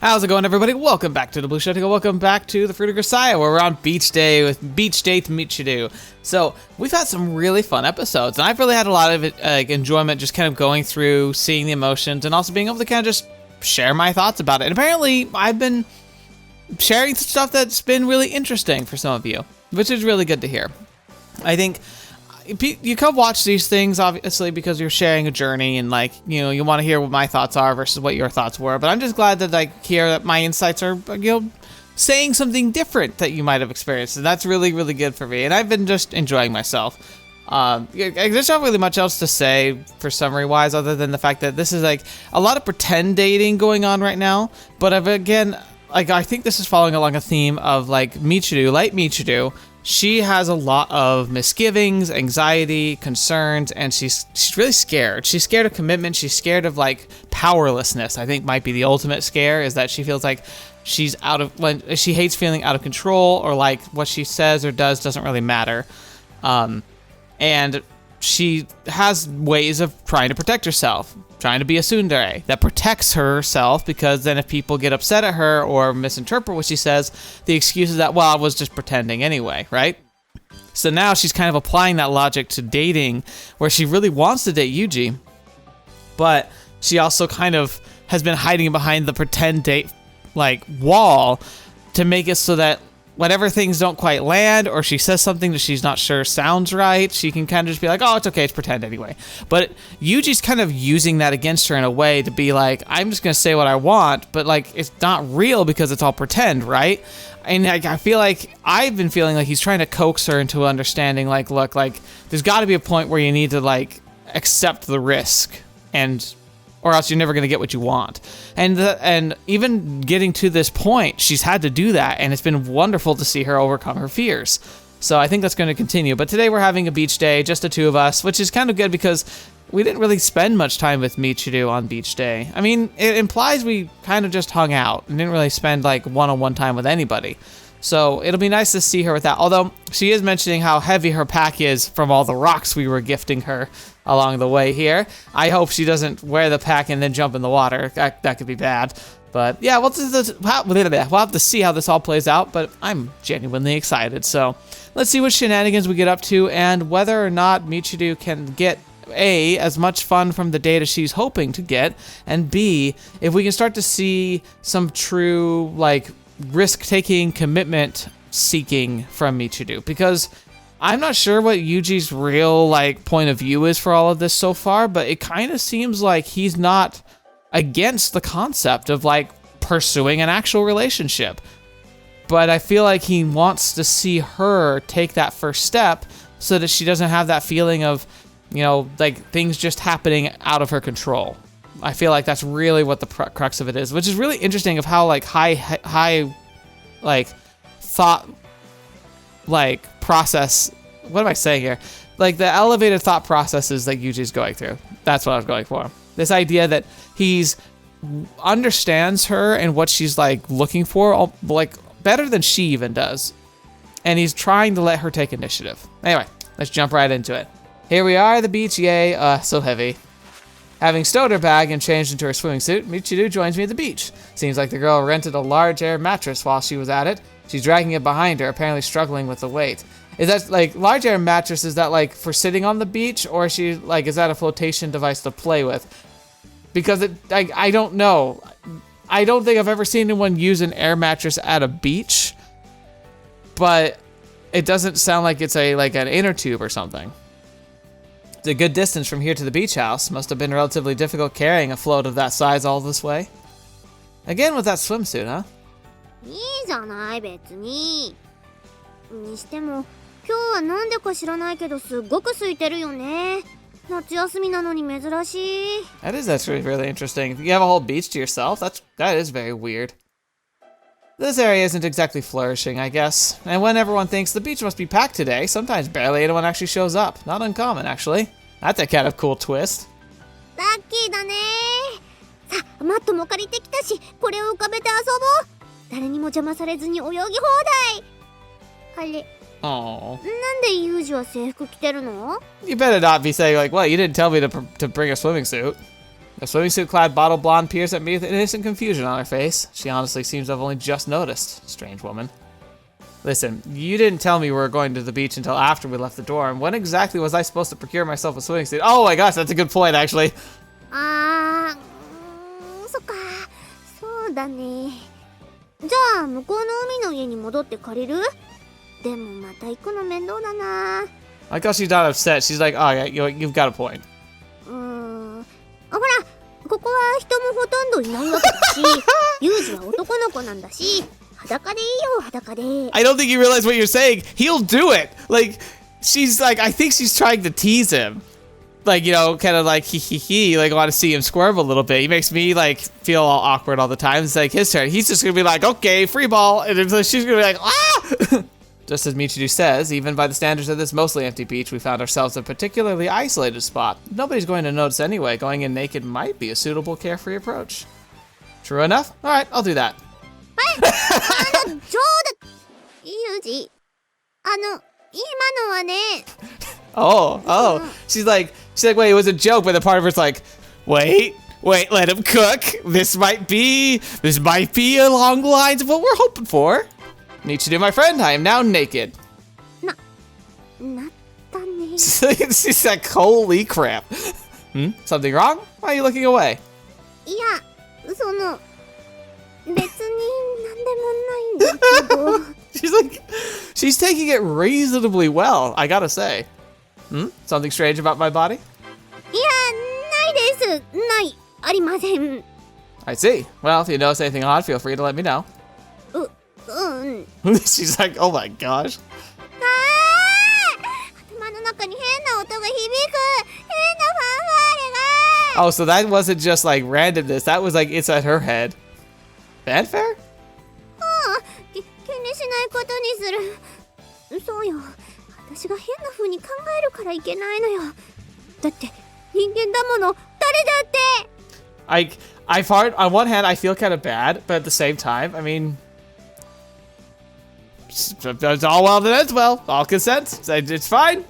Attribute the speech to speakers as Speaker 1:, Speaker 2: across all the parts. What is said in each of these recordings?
Speaker 1: How's it going, everybody? Welcome back to TheBlueShifting. Welcome back to the Fruit of Grisaia, where we're on beach day with Beach Date Michiru. So we've had some really fun episodes, and I've really had a lot of enjoyment just kind of going through, seeing the emotions, and also being able to kind of just share my thoughts about it. And apparently, I've been sharing stuff that's been really interesting for some of you, which is really good to hear. I think you come watch these things, obviously, because you're sharing a journey and, like, you know, you want to hear what my thoughts are versus what your thoughts were. But I'm just glad that, like, hear that my insights are, you know, saying something different that you might have experienced. And that's really, really good for me. And I've been just enjoying myself. There's not really much else to say for summary-wise other than the fact that this is, like, a lot of pretend dating going on right now. But again, like, I think this is following along a theme of, like, Michiru, like Michiru. She has a lot of misgivings, anxiety, concerns, and she's really scared. She's scared of commitment. She's scared of, like, powerlessness. I think might be the ultimate scare, is that she feels like she's when she hates feeling out of control, or like what she says or does doesn't really matter. And she has ways of trying to protect herself, trying to be a tsundere that protects herself, because then if people get upset at her or misinterpret what she says, the excuse is that, well, I was just pretending anyway, right? So now she's kind of applying that logic to dating, where she really wants to date Yuuji, but she also kind of has been hiding behind the pretend date, like, wall to make it so that whenever things don't quite land, or she says something that she's not sure sounds right, she can kind of just be like, oh, it's okay, it's pretend anyway. But Yuji's kind of using that against her in a way to be like, I'm just going to say what I want, but, like, it's not real because it's all pretend, right? And I feel like I've been feeling like he's trying to coax her into understanding, like, look, like, there's got to be a point where you need to, like, accept the risk, or else you're never going to get what you want. And even getting to this point, she's had to do that, and it's been wonderful to see her overcome her fears. So I think that's going to continue. But today we're having a beach day, just the two of us, which is kind of good because we didn't really spend much time with Michiru on beach day. I mean, it implies we kind of just hung out and didn't really spend, like, one-on-one time with anybody. So it'll be nice to see her with that. Although she is mentioning how heavy her pack is from all the rocks we were gifting her along the way here. I hope she doesn't wear the pack and then jump in the water. That could be bad. But yeah, we'll have to see how this all plays out, but I'm genuinely excited. So let's see what shenanigans we get up to, and whether or not Michiru can get A, as much fun from the date as she's hoping to get, and B, if we can start to see some true, like, risk-taking, commitment-seeking from Michiru. Because I'm not sure what Yuji's real, like, point of view is for all of this so far, but it kind of seems like he's not against the concept of, like, pursuing an actual relationship. But I feel like he wants to see her take that first step so that she doesn't have that feeling of, you know, like, things just happening out of her control. I feel like that's really what the crux of it is, which is really interesting of how, like, high, like, thought, like, process, what am I saying here? Like, the elevated thought processes that Yuji's going through. That's what I was going for. This idea that he's understands her and what she's, like, looking for, like, better than she even does. And he's trying to let her take initiative. Anyway, let's jump right into it. Here we are at the beach, yay, so heavy. Having stowed her bag and changed into her swimming suit, Michiru joins me at the beach. Seems like the girl rented a large air mattress while she was at it. She's dragging it behind her, apparently struggling with the weight. Is that, like, large air mattress, is that, like, for sitting on the beach, or is she, like, is that a flotation device to play with? Because I don't know. I don't think I've ever seen anyone use an air mattress at a beach, but it doesn't sound like it's like an inner tube or something. A good distance from here to the beach house. Must have been relatively difficult carrying a float of that size all this way. Again with that swimsuit, huh?
Speaker 2: いいじゃない別に。にしても今日はなんでか知らないけどすっごく空いてるよね。夏休みなのに珍しい。
Speaker 1: That is actually really interesting. If you have a whole beach to yourself, that is very weird. This area isn't exactly flourishing, I guess. And when everyone thinks the beach must be packed today, sometimes barely anyone actually shows up. Not uncommon, actually. That's a kind of cool twist.
Speaker 2: ラッキーだね。さあ、マットも借りてきたし、これを浮かべて遊ぼう。誰にも邪魔されずに泳ぎ放題。あれ。
Speaker 1: Oh.
Speaker 2: なんでユージは制服着てるの？
Speaker 1: You better not be saying, like, well, you didn't tell me to bring a swimming suit. The swimming suit-clad bottle blonde peers at me with innocent confusion on her face. She honestly seems to have only just noticed. Strange woman. Listen, you didn't tell me we were going to the beach until after we left the dorm. When exactly was I supposed to procure myself a swimming suit? Oh my gosh, that's a good point, actually.
Speaker 2: そっか、そうだね。じゃあ向こうの海の家に戻って借りる？でもまた行くの面倒だな。
Speaker 1: I guess she's not upset. She's like, oh yeah, you've got a point.
Speaker 2: ほら、ここは人もほとんどいないわけだし、ユージは男の子なんだし、裸でいいよ、裸で。
Speaker 1: I don't think you realize what you're saying. He'll do it. Like, she's like, I think she's trying to tease him. Like, you know, kind of like, he, like, want to see him squirm a little bit. He makes me, like, feel all awkward all the time. It's like his turn. He's just gonna be like, okay, free ball. And then she's gonna be like, ah! Just as Michiru says, even by the standards of this mostly empty beach, we found ourselves a particularly isolated spot. Nobody's going to notice anyway. Going in naked might be a suitable, carefree approach. True enough? All right, I'll do that.
Speaker 2: ちょうど、ユージ、今のはね。
Speaker 1: Oh, she's like, wait, it was a joke, but the part of her's like, wait, let him cook. This might be along the lines of what we're hoping for. Michiru, my friend, I am now naked.
Speaker 2: なったね。
Speaker 1: She's like, holy crap. Something wrong? Why are you looking away?
Speaker 2: いや、別になんでもないんだけど。
Speaker 1: She's like, she's taking it reasonably well, I gotta say. Something strange about my body?
Speaker 2: いや、ないです。ありません。
Speaker 1: I see. Well, if you notice anything odd, feel free to let me know. She's like, oh my gosh.
Speaker 2: 頭の中に変な音が響く。変なファンファーレが。
Speaker 1: Oh, so that wasn't just like randomness. That was like inside her head. Fanfare?
Speaker 2: 気にしないことにする。そうよ。私が変な風に考えるからいけないのよ。だって人間だもの。誰だって。
Speaker 1: on one hand, I feel kind of bad, but at the same time, I mean, it's all well that ends well. All consent. It's fine.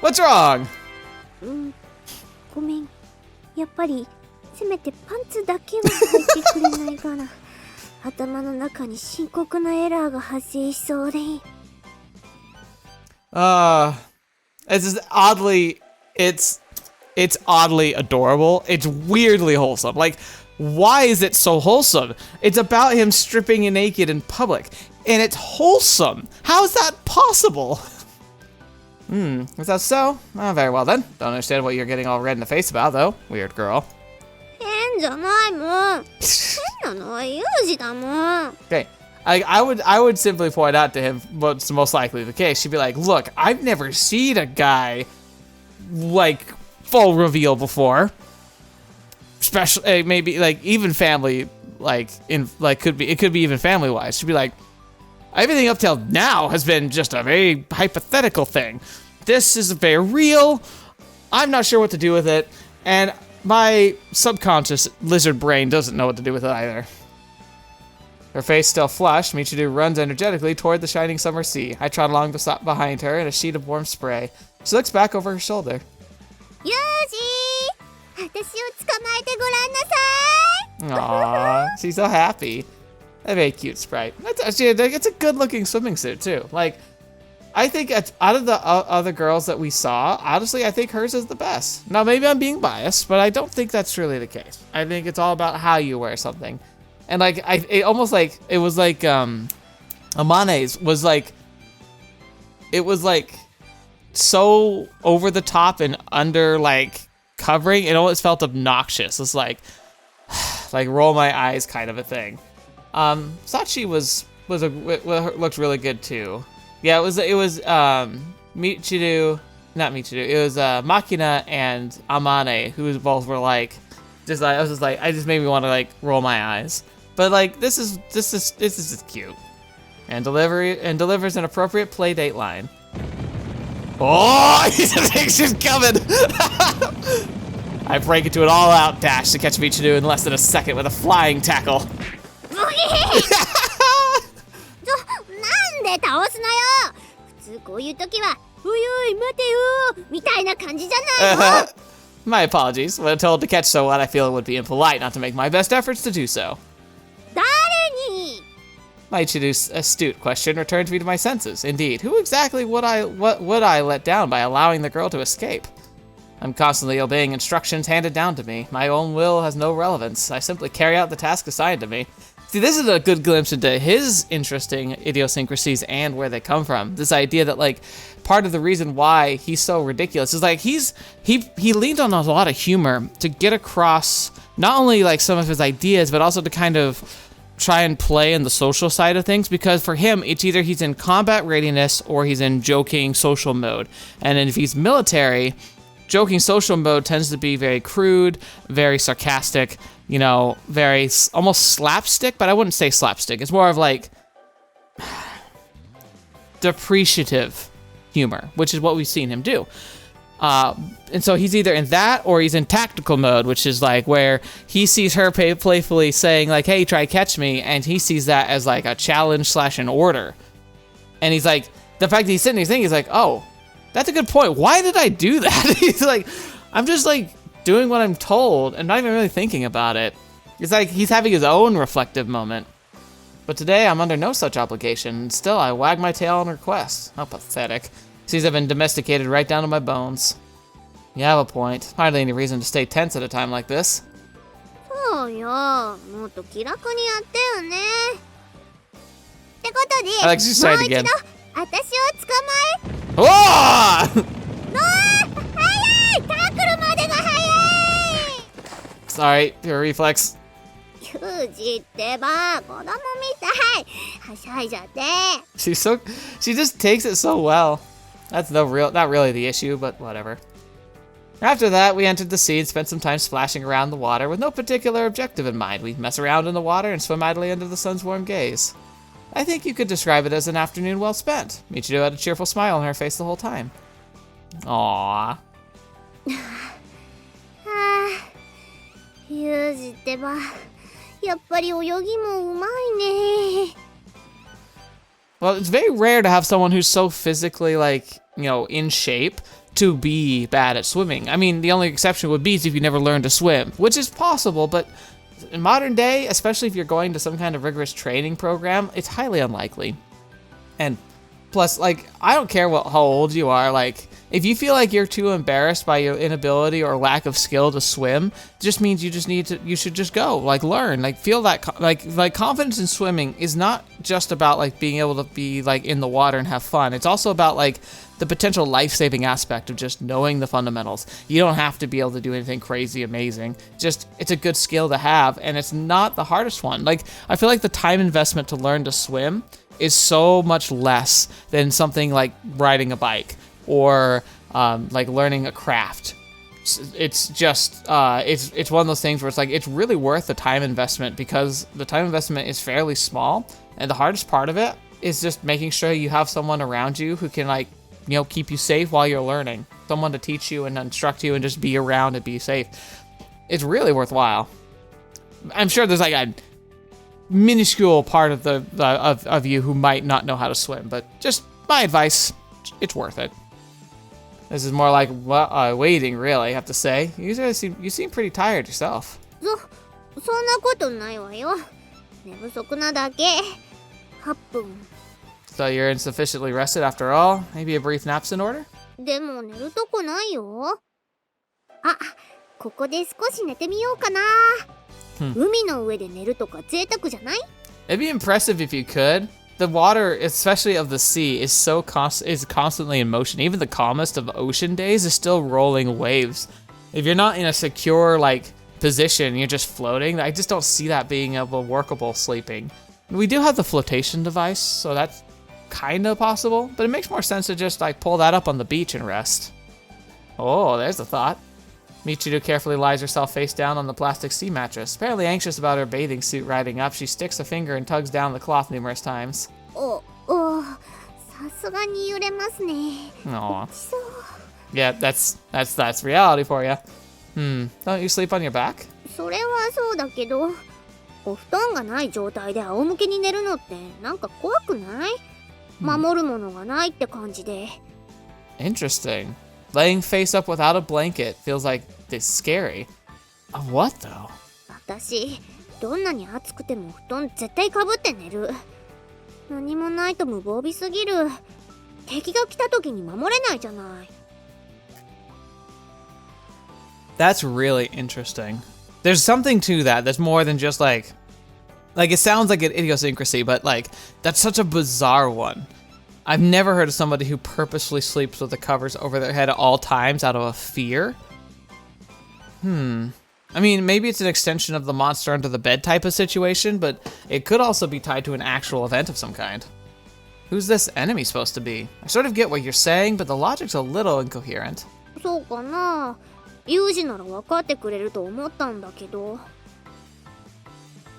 Speaker 1: What's wrong?
Speaker 2: ごめん。やっぱりせめてパンツだけは履いてくれないかな。頭の中に深刻なエラーが発生しそうで。
Speaker 1: It's oddly adorable. It's weirdly wholesome. Like, why is it so wholesome? It's about him stripping naked in public, and it's wholesome. How is that possible? Is that so? Oh, very well then. Don't understand what you're getting all red in the face about, though. Weird girl.
Speaker 2: 変じゃないもん。変なのはユージだもん。
Speaker 1: Okay. I would simply point out to him what's most likely the case. She'd be like, look, I've never seen a guy like full reveal before. Especially maybe like even family it could be even family wise. She'd be like, everything up till now has been just a very hypothetical thing. This is very real. I'm not sure what to do with it, and my subconscious lizard brain doesn't know what to do with it either. Her face still flushed, Michiru runs energetically toward the shining summer sea. I trot along behind her in a sheet of warm spray. She looks back over her shoulder.
Speaker 2: ユージ、私を捕まえてごらんなさい。
Speaker 1: Aww, she's so happy. A very cute sprite. It's a good-looking swimming suit too. Like, I think out of the other girls that we saw, honestly, I think hers is the best. Now, maybe I'm being biased, but I don't think that's really the case. I think it's all about how you wear something. And like, it almost like, it was like, Amane's was like, it was like so over the top and under like covering, it almost felt obnoxious. It's like roll my eyes kind of a thing. Sachi looked really good too. Yeah, it was Michiru, not Michiru, it was Makina and Amane who both were like, I was just like, I just made me want to like roll my eyes. But like, this is just cute, and delivers an appropriate play date line. Oh, he thinks she's coming. I break into an all-out dash to catch Michiru in less than a second with a flying tackle.
Speaker 2: なんで倒すのよ。普通こういう時はおいおい待てよみたいな感じじゃないの。
Speaker 1: My apologies. When told to catch so what, I feel it would be impolite not to make my best efforts to do so.
Speaker 2: 誰に
Speaker 1: Michiru's astute question returned me to my senses. Indeed, who exactly would I let down by allowing the girl to escape? I'm constantly obeying instructions handed down to me. My own will has no relevance. I simply carry out the task assigned to me. See, this is a good glimpse into his interesting idiosyncrasies and where they come from. This idea that, like, part of the reason why he's so ridiculous is, like, he leaned on a lot of humor to get across not only, like, some of his ideas, but also to kind of try and play in the social side of things, because for him, it's either he's in combat readiness or he's in joking social mode. And then if he's military, joking social mode tends to be very crude, very sarcastic, you know, very almost slapstick, but I wouldn't say slapstick. It's more of like depreciative humor, which is what we've seen him do. And so he's either in that or he's in tactical mode, which is like where he sees her playfully saying like, hey, try catch me. And he sees that as like a challenge / an order. And he's like, the fact that he's sitting there thinking, he's like, oh, that's a good point. Why did I do that? He's like, I'm just like doing what I'm told and not even really thinking about it. It's like he's having his own reflective moment. But today I'm under no such obligation. And still, I wag my tail on request. How pathetic. Seems I've been domesticated right down to my bones. You have a point. Hardly any reason to stay tense at a time like this.
Speaker 2: そうよ、もっと気楽にやってよね。ってことで、
Speaker 1: I like she's
Speaker 2: も
Speaker 1: trying
Speaker 2: う
Speaker 1: to
Speaker 2: 一
Speaker 1: get
Speaker 2: 度私を捕まえ。
Speaker 1: Oh!
Speaker 2: 早い！タックルまでが早い！
Speaker 1: Sorry, your reflex.
Speaker 2: ユージってば、子供みたい。はしゃいじゃって。
Speaker 1: She just takes it so well. That's not really the issue, but whatever. After that, we entered the sea and spent some time splashing around the water with no particular objective in mind. We'd mess around in the water and swim idly under the sun's warm gaze. I think you could describe it as an afternoon well spent. Michiru had a cheerful smile on her face the whole time. Aww.
Speaker 2: ユージってば、やっぱり泳ぎもうまいね。
Speaker 1: Well, it's very rare to have someone who's so physically, like, you know, in shape to be bad at swimming. I mean, the only exception would be if you never learned to swim, which is possible, but in modern day, especially if you're going to some kind of rigorous training program, it's highly unlikely. And plus, like, I don't care how old you are, like, if you feel like you're too embarrassed by your inability or lack of skill to swim, just means you should just go, like, learn, like, feel that, like confidence in swimming is not just about, like, being able to be, like, in the water and have fun. It's also about, like, the potential life-saving aspect of just knowing the fundamentals. You don't have to be able to do anything crazy amazing. Just, it's a good skill to have, and it's not the hardest one. Like, I feel like the time investment to learn to swim is so much less than something like riding a bike or like learning a craft. It's just, it's one of those things where it's like, it's really worth the time investment because the time investment is fairly small, and the hardest part of it is just making sure you have someone around you who can, like, you know, keep you safe while you're learning. Someone to teach you and instruct you and just be around and be safe. It's really worthwhile. I'm sure there's like a minuscule part of of you who might not know how to swim, but just my advice, it's worth it. This is more like waiting, really, I have to say. You seem pretty tired yourself.
Speaker 2: そんなことないわよ。寝不足なだけ。8分。
Speaker 1: So you're insufficiently rested after all? Maybe a brief nap's in order?
Speaker 2: でも寝るとこないよ。あ、ここで少し寝てみようかな。海の上で寝るとか贅沢じゃない？
Speaker 1: It'd be impressive if you could. The water, especially of the sea, is constantly in motion. Even the calmest of ocean days is still rolling waves. If you're not in a secure, like, position, you're just floating, I just don't see that being workable sleeping. We do have the flotation device, so that's kind of possible, but it makes more sense to just, like, pull that up on the beach and rest. Oh, there's a thought. Michiru carefully lies herself face down on the plastic sea mattress. Apparently anxious about her bathing suit riding up, she sticks a finger and tugs down the cloth numerous times.
Speaker 2: さすがに揺れますね。
Speaker 1: Aw.
Speaker 2: そう。
Speaker 1: Yeah, that's reality for you. Don't you sleep on your back?
Speaker 2: それはそうだけど、お布団がない状態で仰向けに寝るのってなんか怖くない？守るものがないって感じで。
Speaker 1: Interesting. Laying face up without a blanket feels like scary. What though?
Speaker 2: 私どんなに暑くても布団絶対かぶって寝る。何もないと無防備すぎる。敵が来た時に守れないじゃない。
Speaker 1: That's really interesting. There's something to that that's more than just like it sounds like an idiosyncrasy, but like that's such a bizarre one. I've never heard of somebody who purposefully sleeps with the covers over their head at all times out of a fear. I mean, maybe it's an extension of the monster under the bed type of situation, but it could also be tied to an actual event of some kind. Who's this enemy supposed to be? I sort of get what you're saying, but the logic's a little incoherent.
Speaker 2: そうかな。ユージなら分かってくれると思ったんだけど。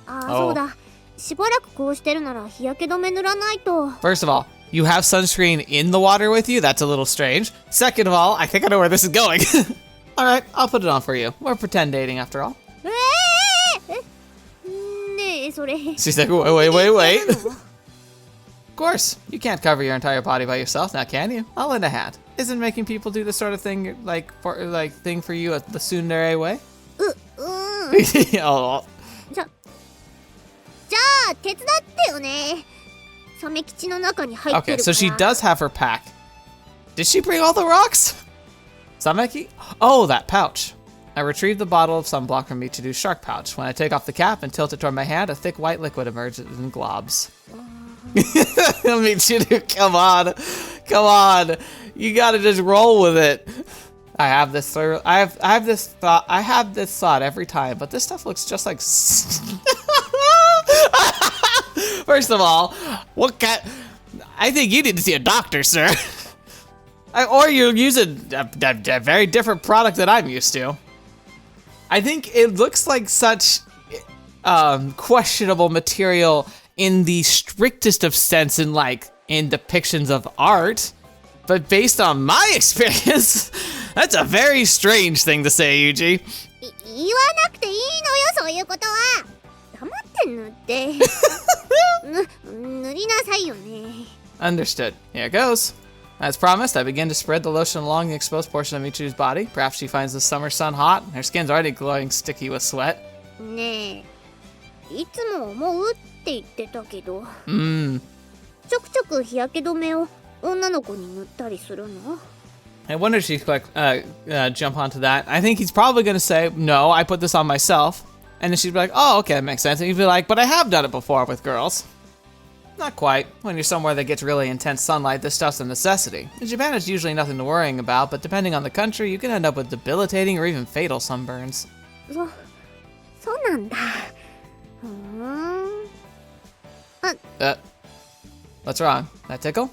Speaker 2: そうだ。しばらくこうしてるなら日焼け止め塗らないと。
Speaker 1: First of all, you have sunscreen in the water with you? That's a little strange. Second of all, I think I know where this is going. Alright, I'll put it on for you. We're pretend dating after all.
Speaker 2: ねえ、それ。
Speaker 1: She's like, wait. Of course, you can't cover your entire body by yourself now, can you? I'll lend a hand. Isn't making people do this sort of thing thing for you the tsundere way?
Speaker 2: じゃあ手伝ってよね。サメ吉の中に入ってる
Speaker 1: Okay,
Speaker 2: から。
Speaker 1: so she does have her pack. Did she bring all the rocks? Sameki? Oh, that pouch. I retrieved the bottle of sunblock from Michiru's shark pouch. When I take off the cap and tilt it toward my hand, a thick white liquid emerges in globs. Michiru, come on. You gotta just roll with it. I have this thought every time, but this stuff looks just like. First of all, I think you need to see a doctor, sir. Or you're using a very different product that I'm used to. I think it looks like such questionable material in the strictest of sense in depictions of art. But based on my experience, that's a very strange thing to say, Yuuji.
Speaker 2: 言わなくていいのよ、そういうことは。黙って塗って。塗りなさいよね。
Speaker 1: Understood. Here it goes. As promised, I begin to spread the lotion along the exposed portion of Michiru's body. Perhaps she finds the summer sun hot. Her skin's already glowing sticky with sweat.
Speaker 2: ねえ、いつも思うって言ってたけど。ちょくちょく日焼け止めを女の子に塗ったりするの？
Speaker 1: I wonder if she'd jump onto that. I think he's probably going to say, no, I put this on myself. And then she'd be like, oh, okay, that makes sense. And he'd be like, but I have done it before with girls. Not quite. When you're somewhere that gets really intense sunlight, this stuff's a necessity. In Japan, it's usually nothing to worrying about, but depending on the country, you can end up with debilitating or even fatal sunburns.
Speaker 2: そうなんだ。
Speaker 1: What's wrong? That tickle?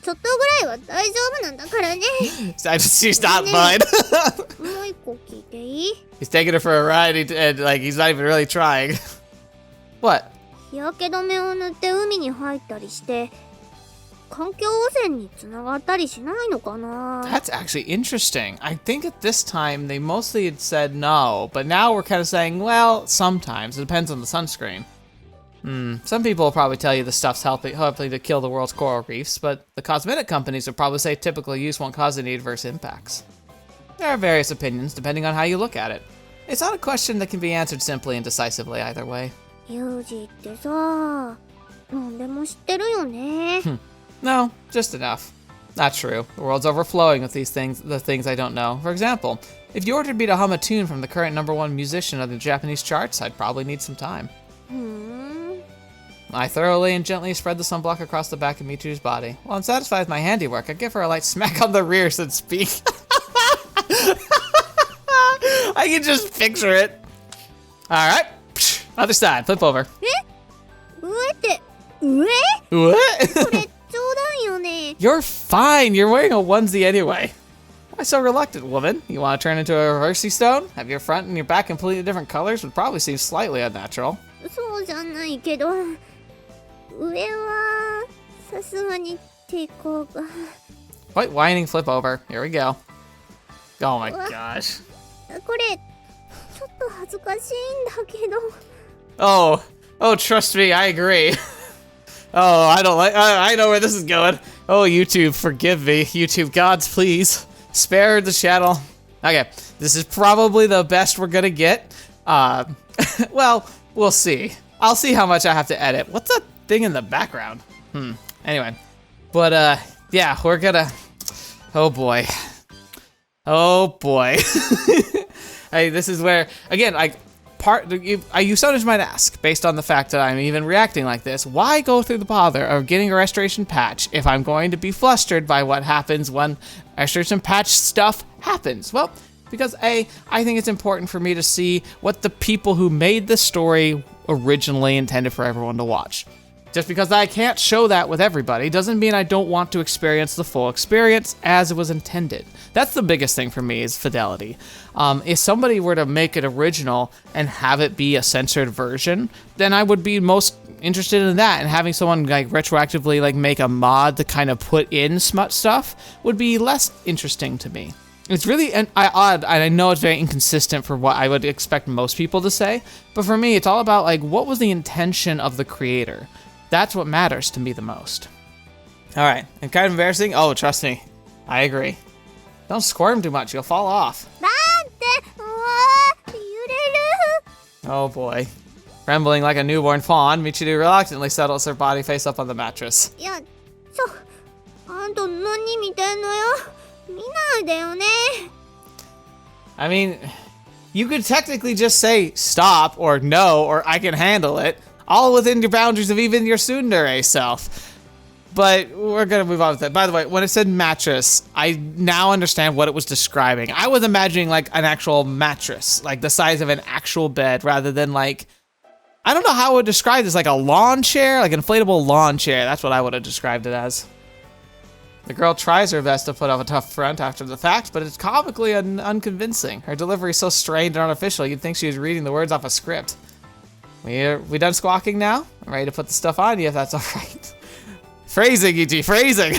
Speaker 2: ちょっとぐらいは大丈夫なんだからね。
Speaker 1: She's not fine.
Speaker 2: もう一個聞いていい？
Speaker 1: He's taking her for a ride and he's not even really trying. What?
Speaker 2: 日焼け止めを塗って海に入ったりして環境汚染につながったりしないのかな？
Speaker 1: That's actually interesting. I think at this time they mostly had said no, but now we're kind of saying, well, sometimes. It depends on the sunscreen. Some people will probably tell you the stuff's helping to kill the world's coral reefs, but the cosmetic companies will probably say typical use won't cause any adverse impacts. There are various opinions depending on how you look at it. It's not a question that can be answered simply and decisively either way.
Speaker 2: ユージってさ、何でも知ってるよね。
Speaker 1: No, just enough. Not true. The world's overflowing with the things I don't know. For example, if you ordered me to hum a tune from the current #1 musician of the Japanese charts, I'd probably need some time. I thoroughly and gently spread the sunblock across the back of Michiru's body. While I'm satisfied with my handiwork, I give her a light smack on the rear, so to speak. I can just picture it. Alright. Other side. Flip over.
Speaker 2: 上って上？
Speaker 1: What?
Speaker 2: それ冗談よね。
Speaker 1: You're fine. You're wearing a onesie anyway. Why so reluctant, woman? You want to turn into a reversey stone? Have your front and your back completely different colors would probably seem slightly unnatural.
Speaker 2: そうじゃないけど、上はさすがに抵抗が。
Speaker 1: White whining flip over. Here we go. Oh my gosh.
Speaker 2: これちょっと恥ずかしいんだけど。
Speaker 1: Oh, trust me, I agree. Oh, I know where this is going. Oh, YouTube, forgive me. YouTube gods, please. Spare the channel. Okay, this is probably the best we're gonna get. Well, we'll see. I'll see how much I have to edit. What's that thing in the background? Anyway, but yeah, we're gonna. Oh boy. Hey, this is where again, you sometimes might ask, based on the fact that I'm even reacting like this, why go through the bother of getting a restoration patch if I'm going to be flustered by what happens when restoration patch stuff happens? Well, because I think it's important for me to see what the people who made this story originally intended for everyone to watch. Just because I can't show that with everybody doesn't mean I don't want to experience the full experience as it was intended. That's the biggest thing for me is fidelity. If somebody were to make it original and have it be a censored version, then I would be most interested in that, and having someone like retroactively like make a mod to kind of put in smut stuff would be less interesting to me. It's really odd, and I know it's very inconsistent for what I would expect most people to say, but for me, it's all about like what was the intention of the creator. That's what matters to me the most. All right, and kind of embarrassing. Oh, trust me, I agree. Don't squirm too much, you'll fall off. Oh boy. Trembling like a newborn fawn, Michiru reluctantly settles her body face up on the mattress. I mean, you could technically just say stop or no or I can handle it, all within your boundaries of even your tsundere self. But we're gonna move on with that. By the way, when it said mattress, I now understand what it was describing. I was imagining like an actual mattress, like the size of an actual bed, rather than like, I don't know how I would describe this, like a lawn chair, like an inflatable lawn chair. That's what I would have described it as. The girl tries her best to put up a tough front after the fact, but it's comically unconvincing. Her delivery is so strained and artificial, you'd think she was reading the words off a script. We done squawking now? I'm ready to put the stuff on you if that's alright. Phrasing, Yuuji, phrasing!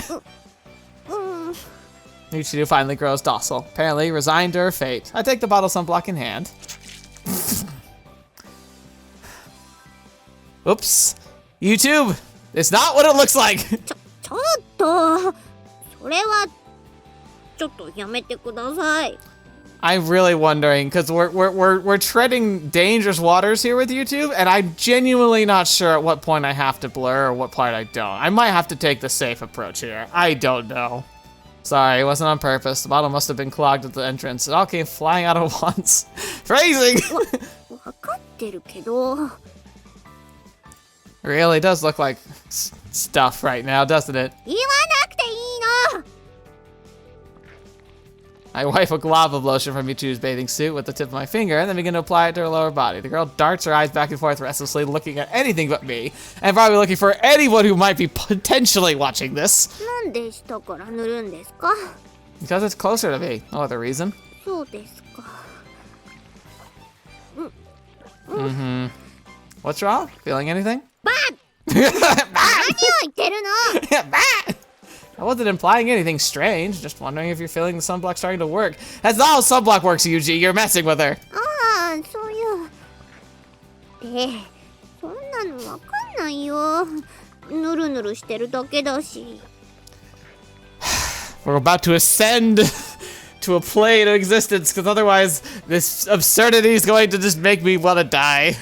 Speaker 1: Michiru finally grows docile, apparently resigned to her fate. I take the bottle sunblock in hand. Oops. YouTube, it's not what it looks like! I'm really wondering, because we're treading dangerous waters here with YouTube, and I'm genuinely not sure at what point I have to blur or what part I don't. I might have to take the safe approach here. I don't know. Sorry, it wasn't on purpose. The bottle must have been clogged at the entrance. It all came flying out at once. Phrasing! Really does look like stuff right now, doesn't it? I wipe a glob of lotion from Michiru's bathing suit with the tip of my finger and then begin to apply it to her lower body. The girl darts her eyes back and forth restlessly, looking at anything but me, and probably looking for anyone who might be potentially watching this. Because it's closer to me. No other reason. What's wrong? Feeling anything? Bad! Bad! I wasn't implying anything strange, just wondering if you're feeling the sunblock starting to work. That's not how sunblock works, Yuuji. You're messing with her. We're about to ascend to a plane of existence, because otherwise this absurdity is going to just make me want to die.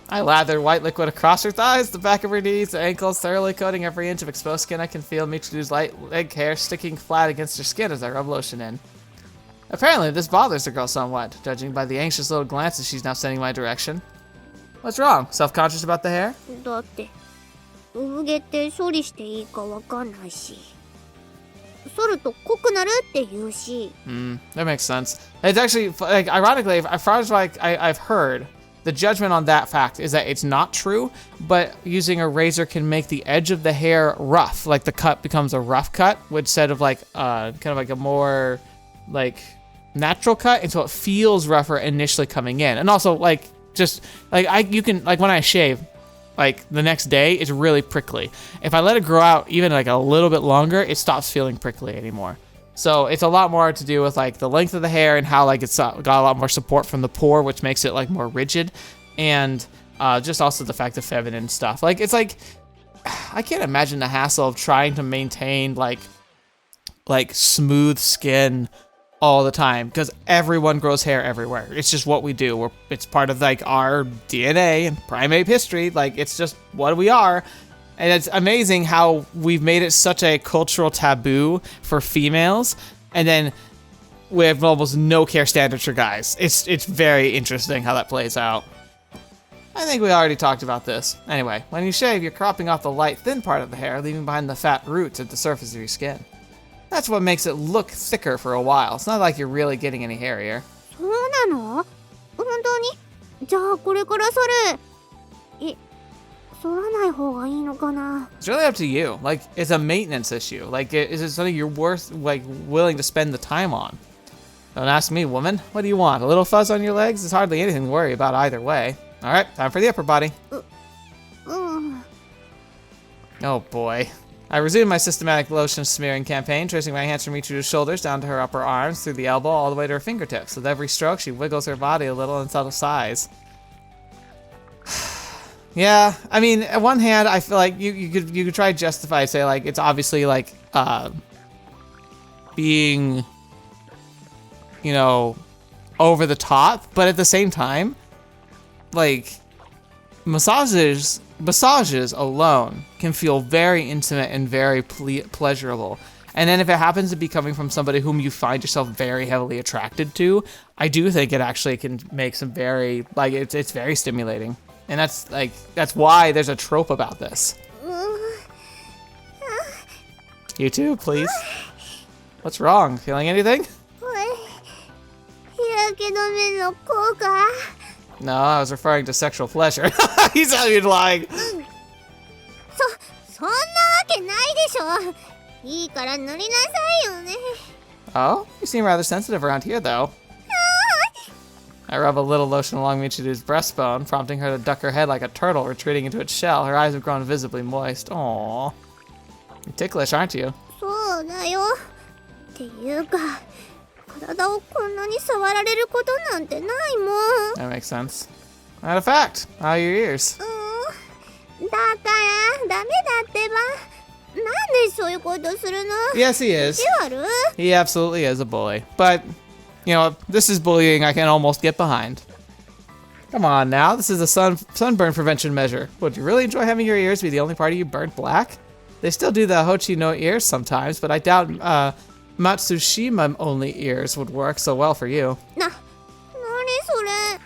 Speaker 1: I lathered white liquid across her thighs, the back of her knees, the ankles, thoroughly coating every inch of exposed skin. I can feel Michiru's light leg hair sticking flat against her skin as I rub lotion in. Apparently, this bothers the girl somewhat, judging by the anxious little glances she's now sending my direction. What's wrong? Self-conscious about the hair? That makes sense. It's actually, like, ironically, as far as like I've heard, the judgment on that fact is that it's not true, but using a razor can make the edge of the hair rough. Like the cut becomes a rough cut, instead of like kind of like a more like natural cut, and so it feels rougher initially coming in. And also like just like you can like when I shave, like the next day it's really prickly. If I let it grow out even like a little bit longer, it stops feeling prickly anymore. So it's a lot more to do with like the length of the hair and how like it's got a lot more support from the pore, which makes it like more rigid, and just also the fact of feminine stuff. Like it's like I can't imagine the hassle of trying to maintain like smooth skin all the time because everyone grows hair everywhere. It's just what we do. It's part of like our DNA and primate history. Like it's just what we are. And it's amazing how we've made it such a cultural taboo for females, and then we have almost no care standards for guys. It's very interesting how that plays out. I think we already talked about this. Anyway, when you shave, you're cropping off the light, thin part of the hair, leaving behind the fat roots at the surface of your skin. That's what makes it look thicker for a while. It's not like you're really getting any hairier.
Speaker 2: そうなの？本当に？じゃあこれから剃る。剃らない方がいいのかな？
Speaker 1: It's really up to you. Like, it's a maintenance issue. Like, is it something you're willing to spend the time on? Don't ask me, woman. What do you want? A little fuzz on your legs? There's hardly anything to worry about either way. All right, time for the upper body. Oh boy. I resumed my systematic lotion smearing campaign, tracing my hands from Michiru's shoulders down to her upper arms, through the elbow, all the way to her fingertips. With every stroke, she wiggles her body a little in subtle sighs. Yeah, I mean, at one hand, I feel like you could try to justify, say, like, it's obviously, like, being, you know, over the top, but at the same time, like, massages alone can feel very intimate and very pleasurable. And then if it happens to be coming from somebody whom you find yourself very heavily attracted to, I do think it actually can make some very, like, it's very stimulating. And that's why there's a trope about this. You too, please. What's wrong? Feeling anything? No, I was referring to sexual pleasure. He's not even lying.
Speaker 2: そんなわけないでしょ。いいから塗りなさいよね。
Speaker 1: Oh, you seem rather sensitive around here, though. I rub a little lotion along Michiru's breastbone, prompting her to duck her head like a turtle retreating into its shell. Her eyes have grown visibly moist. Aww. You're ticklish, aren't you?
Speaker 2: そうだよ。っていうか、体をこんなに触られることなんてないもん。
Speaker 1: That makes sense. Matter of fact, how are your ears?
Speaker 2: だからダメだってば。なんでそういうことするの？
Speaker 1: Yes, he is.
Speaker 2: 意地悪？
Speaker 1: He absolutely is a bully. But, you know, this is bullying I can almost get behind. Come on now, this is a sunburn prevention measure. Would you really enjoy having your ears be the only part of you burnt black? They still do the Hochi no ears sometimes, but I doubt Matsushima only ears would work so well for you.
Speaker 2: なにそれ？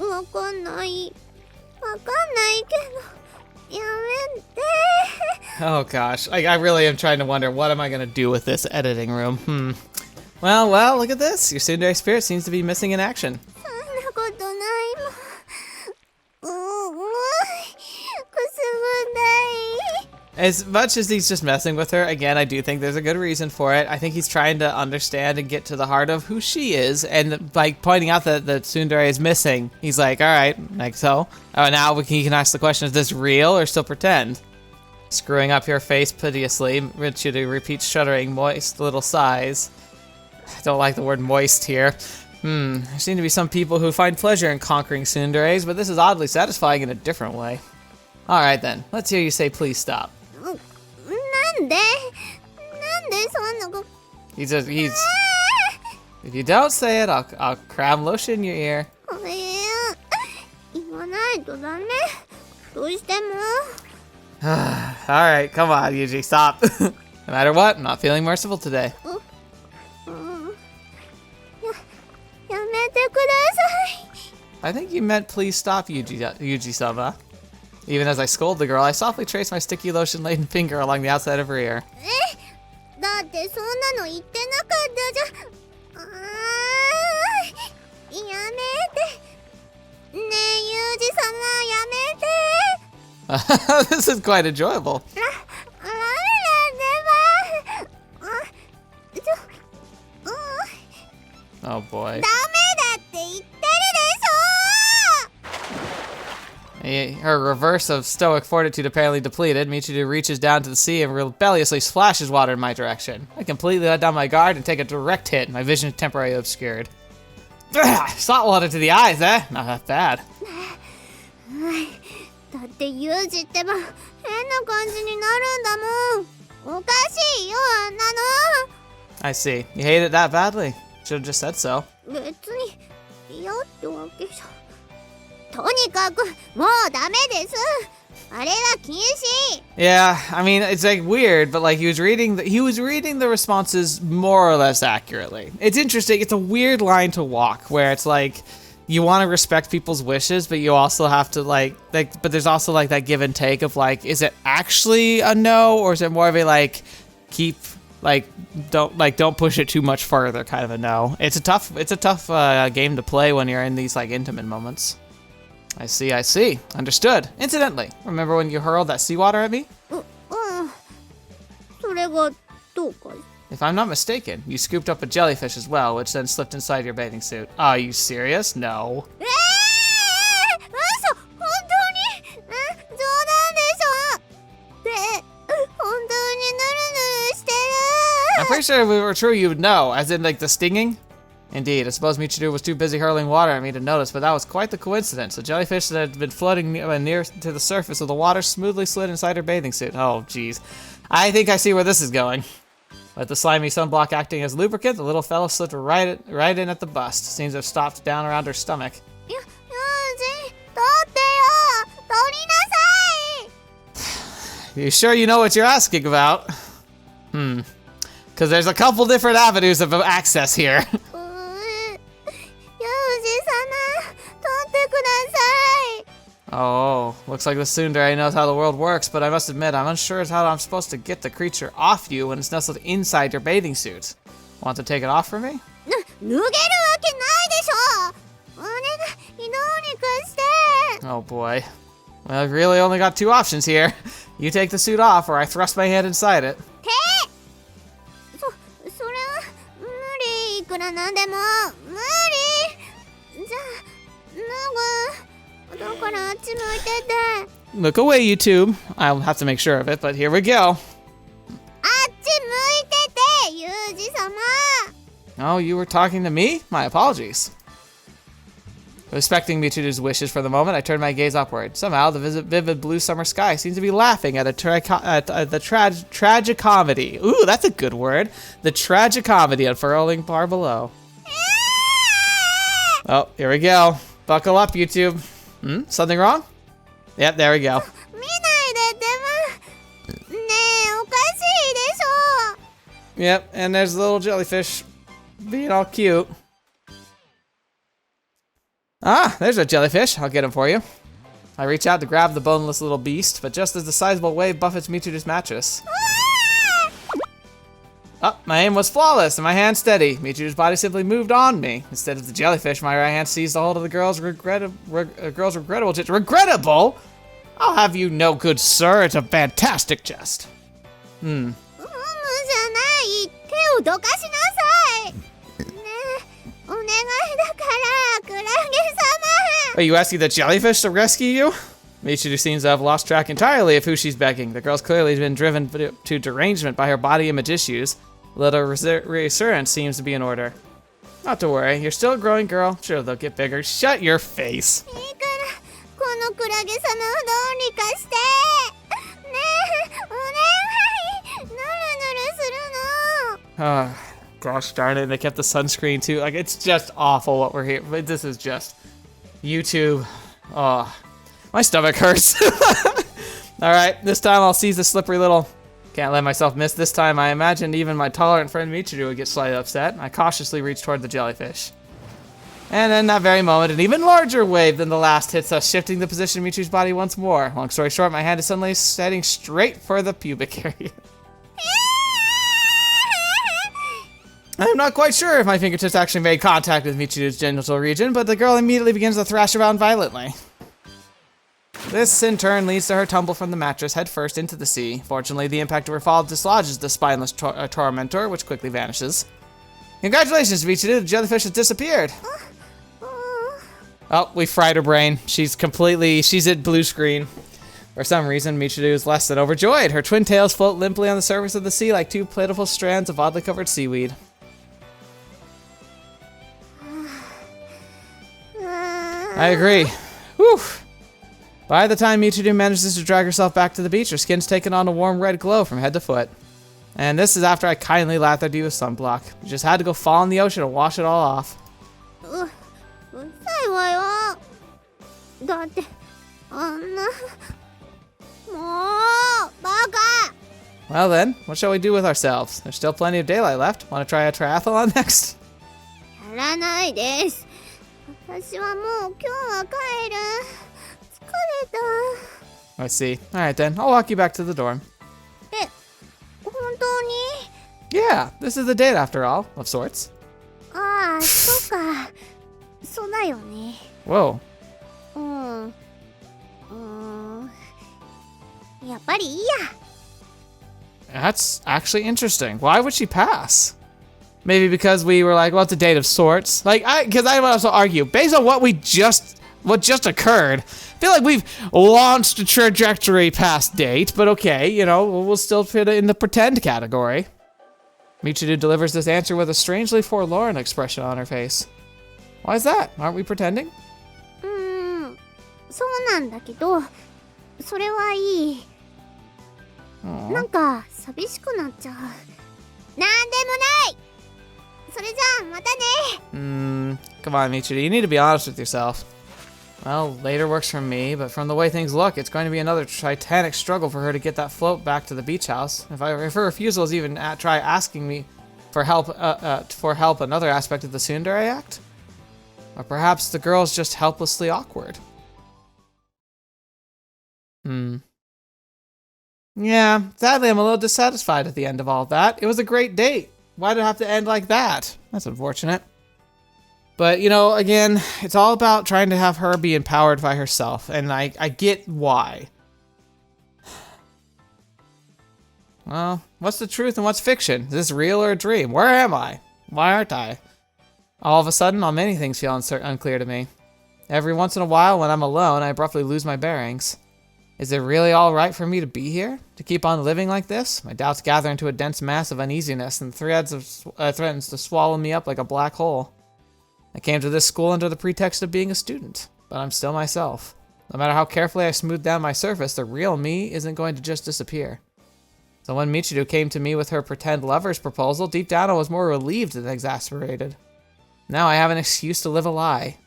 Speaker 2: わかんない。わかんないけど。
Speaker 1: Oh gosh, I really am trying to wonder what am I gonna do with this editing room. Well, look at this. Your tsundere spirit seems to be missing in action. As much as he's just messing with her, again, I do think there's a good reason for it. I think he's trying to understand and get to the heart of who she is, and like pointing out that the tsundere is missing. He's like, all right, like so. Now he can ask the question: is this real or still pretend? Screwing up your face piteously, Michiru repeats, shuddering, moist little sighs. I don't like the word moist here. There seem to be some people who find pleasure in conquering tsunderes, but this is oddly satisfying in a different way. All right then, let's hear you say please stop. He's if you don't say it, I'll cram lotion in your ear. Alright, come on, Yuuji, stop. No matter what, I'm not feeling merciful today. I think you meant please stop, Yuuji-sama. Even as I scold the girl, I softly trace my sticky lotion-laden finger along the outside of her ear. This is quite enjoyable. Oh boy. Her reverse of stoic fortitude apparently depleted, Michiru reaches down to the sea and rebelliously splashes water in my direction. I completely let down my guard and take a direct hit, my vision is temporarily obscured. Salt water to the eyes, eh? Not that bad.
Speaker 2: だってユージってば変な感じになるんだもん。おかしいよあんなの。
Speaker 1: I see. You hate it that badly. Should have just said so.
Speaker 2: 別に嫌ってわけじゃ。とにかくもうダメです。あれは禁止。
Speaker 1: Yeah, I mean, it's like weird, but like he was reading the responses more or less accurately. It's interesting. It's a weird line to walk where it's like you want to respect people's wishes, but you also have to like but there's also like that give and take of like, is it actually a no, or is it more of a like keep don't push it too much further kind of a no. It's a tough game to play when you're in these like intimate moments. I see. Understood. Incidentally, remember when you hurled that seawater at me?
Speaker 2: それがどうか。
Speaker 1: If I'm not mistaken, you scooped up a jellyfish as well, which then slipped inside your bathing suit. Are you serious? No.
Speaker 2: 嘘、本当に、冗談でしょ。で、本当にヌルヌルしてる。
Speaker 1: I'm pretty sure if it were true, you would know, as in like the stinging. Indeed, I suppose Michiru was too busy hurling water at me to notice, but that was quite the coincidence. A jellyfish that had been floating near to the surface of the water smoothly slid inside her bathing suit. Oh, jeez. I think I see where this is going. With the slimy sunblock acting as lubricant, the little fellow slipped right in at the bust. Seems to have stopped down around her stomach.
Speaker 2: ユージ、取ってよ。取りなさい。
Speaker 1: You sure you know what you're asking about? Because there's a couple different avenues of access here.
Speaker 2: ユージ様、取ってください。
Speaker 1: Oh, looks like the tsundere knows how the world works, but I must admit, I'm unsure as how I'm supposed to get the creature off you when it's nestled inside your bathing suit. Want to take it off for me?
Speaker 2: 脱げるわけないでしょ。お願い、どうにかして。
Speaker 1: Oh boy. Well, I've really only got two options here. You take the suit off, or I thrust my hand inside it.
Speaker 2: それは無理。いくらなんでも無理。じゃあ、だからあっち向いてて。
Speaker 1: Look away, YouTube. I'll have to make sure of it, but here we go.
Speaker 2: あっち向いてて、ユージ様。
Speaker 1: Oh, you were talking to me? My apologies. Respecting Michiru's wishes for the moment, I turned my gaze upward. Somehow, the vivid blue summer sky seems to be laughing at the tragicomedy. Ooh, that's a good word. The tragicomedy unfurling far below. Oh, here we go. Buckle up, YouTube. Something wrong? Yep, there we go.
Speaker 2: 見ないでってば。ねえ、おかしいでしょ。
Speaker 1: Yep, and there's the little jellyfish being all cute. Ah, there's a jellyfish. I'll get him for you. I reach out to grab the boneless little beast, but just as the sizable wave buffets Michiru's mattress. Oh, my aim was flawless and my hand steady. Michiru's body simply moved on me. Instead of the jellyfish, my right hand seized a hold of the girl's regrettable jet. Regrettable? I'll have you know, good sir, it's a fantastic jest.
Speaker 2: じゃない。手をどかしなさい。ねえ、お願いだから、クラゲ様。
Speaker 1: Are you asking the jellyfish to rescue you? Michiru seems to have lost track entirely of who she's begging. The girl's clearly been driven to derangement by her body image issues. A little reassurance seems to be in order. Not to worry, you're still a growing girl. Sure, they'll get bigger. Shut your face.
Speaker 2: いいから、このクラゲ様をどうにかして。ねえ、お願い。ぬるぬるするの。
Speaker 1: Oh, gosh darn it, they kept the sunscreen too. Like, it's just awful what we're here. This is just YouTube. Oh, my stomach hurts. Alright, this time I'll seize the slippery little... Can't let myself miss this time. I imagined even my tolerant friend Michiru would get slightly upset. I cautiously reached toward the jellyfish. And in that very moment, an even larger wave than the last hits us, shifting the position of Michiru's body once more. Long story short, my hand is suddenly heading straight for the pubic area. I'm not quite sure if my fingertips actually made contact with Michiru's genital region, but the girl immediately begins to thrash around violently. This, in turn, leads to her tumble from the mattress headfirst into the sea. Fortunately, the impact of her fall dislodges the spineless tormentor, which quickly vanishes. Congratulations, Michiru, the jellyfish has disappeared. Oh, we fried her brain. She's at blue screen. For some reason, Michiru is less than overjoyed. Her twin tails float limply on the surface of the sea like two pitiful strands of oddly covered seaweed. I agree. Whew. By the time Michiru manages to drag herself back to the beach, her skin's taken on a warm red glow from head to foot. And this is after I kindly lathered you with sunblock. You just had to go fall in the ocean and wash it all off.
Speaker 2: うさいわよ。だってあんなもうバカ。
Speaker 1: Well then, what shall we do with ourselves? There's still plenty of daylight left. Want to try a triathlon next?
Speaker 2: やらないです。私はもう今日は帰る。疲れた。
Speaker 1: I see. Alright then, I'll walk you back to the dorm.
Speaker 2: え、本当に？
Speaker 1: Yeah, this is a date after all, of sorts.
Speaker 2: ああ、そうか。そうだよね。
Speaker 1: Whoa.
Speaker 2: やっぱりいいや。
Speaker 1: That's actually interesting. Why would she pass? Maybe because we were like, well, it's a date of sorts. Like, because I would also argue, based on what just occurred, I feel like we've launched a trajectory past date, but okay, you know, we'll still fit it in the pretend category. Michiru delivers this answer with a strangely forlorn expression on her face. Why is that? Aren't we pretending?
Speaker 2: そうなんだけど、それはいい。なんか寂しくなっちゃう。なんでもない。それじゃあまたね。
Speaker 1: Come on, Michiru, you need to be honest with yourself. Well, later works for me, but from the way things look, it's going to be another titanic struggle for her to get that float back to the beach house. If her refusal is even try asking me for help, another aspect of the tsundere act? Or perhaps the girl's just helplessly awkward. Yeah, sadly I'm a little dissatisfied at the end of all that. It was a great date. Why did it have to end like that? That's unfortunate. But, you know, again, it's all about trying to have her be empowered by herself, and I get why. Well, what's the truth and what's fiction? Is this real or a dream? Where am I? Why aren't I? All of a sudden, many things feel unclear to me. Every once in a while, when I'm alone, I abruptly lose my bearings. Is it really all right for me to be here? To keep on living like this? My doubts gather into a dense mass of uneasiness and threatens to swallow me up like a black hole. I came to this school under the pretext of being a student, but I'm still myself. No matter how carefully I smooth down my surface, the real me isn't going to just disappear. So when Michiru came to me with her pretend lover's proposal, deep down I was more relieved than exasperated. Now I have an excuse to live a lie.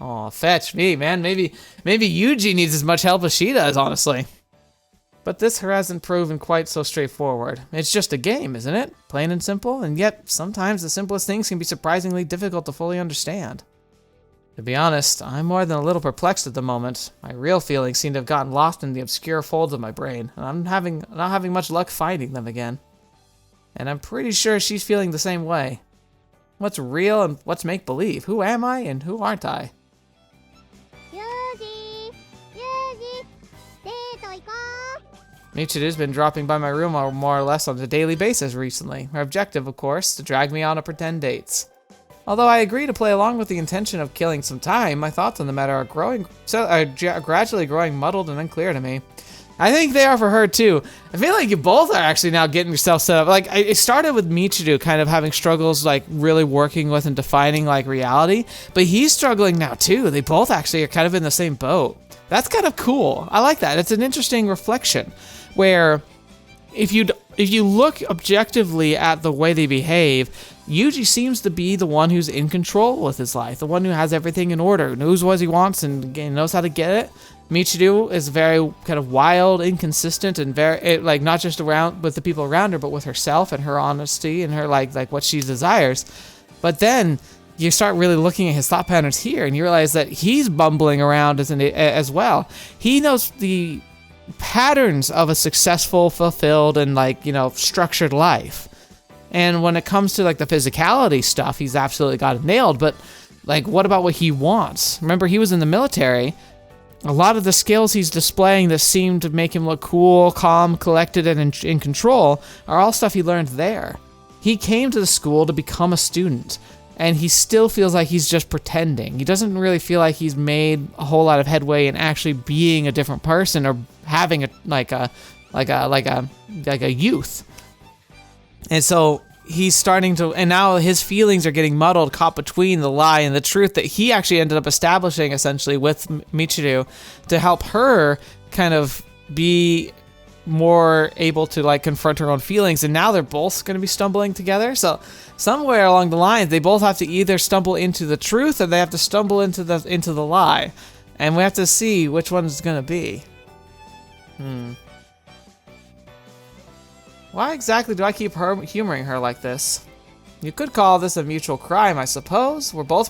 Speaker 1: Oh, fetch me, man. Maybe Yuuji needs as much help as she does, honestly. But this hasn't proven quite so straightforward. It's just a game, isn't it? Plain and simple, and yet sometimes the simplest things can be surprisingly difficult to fully understand. To be honest, I'm more than a little perplexed at the moment. My real feelings seem to have gotten lost in the obscure folds of my brain, and I'm not having much luck finding them again. And I'm pretty sure she's feeling the same way. What's real and what's make-believe? Who am I and who aren't I? Michiru's been dropping by my room more or less on a daily basis recently. Her objective, of course, to drag me on to pretend dates. Although I agree to play along with the intention of killing some time, my thoughts on the matter are gradually growing muddled and unclear to me. I think they are for her too. I feel like you both are actually now getting yourself set up. Like, it started with Michiru kind of having struggles, like really working with and defining like reality, but he's struggling now too. They both actually are kind of in the same boat. That's kind of cool. I like that. It's an interesting reflection where if you look objectively at the way they behave, Yuuji seems to be the one who's in control with his life, the one who has everything in order, knows what he wants and knows how to get it. Michiru is very kind of wild, inconsistent, and very like not just around with the people around her, but with herself and her honesty and her like what she desires. But then you start really looking at his thought patterns here, and you realize that he's bumbling around as well. He knows the patterns of a successful, fulfilled, and structured life. And when it comes to like the physicality stuff, he's absolutely got it nailed. But like, what about what he wants? Remember, he was in the military. A lot of the skills he's displaying that seem to make him look cool, calm, collected, and in control are all stuff he learned there. He came to the school to become a student, and he still feels like he's just pretending. He doesn't really feel like he's made a whole lot of headway in actually being a different person or having a youth. And so he's starting to, and now his feelings are getting muddled, caught between the lie and the truth that he actually ended up establishing essentially with Michiru to help her kind of be more able to like confront her own feelings, and now they're both going to be stumbling together. So somewhere along the line, they both have to either stumble into the truth or they have to stumble into the lie, and we have to see which one it's going to be. Why exactly do I keep humoring her like this? You could call this a mutual crime, I suppose. We're both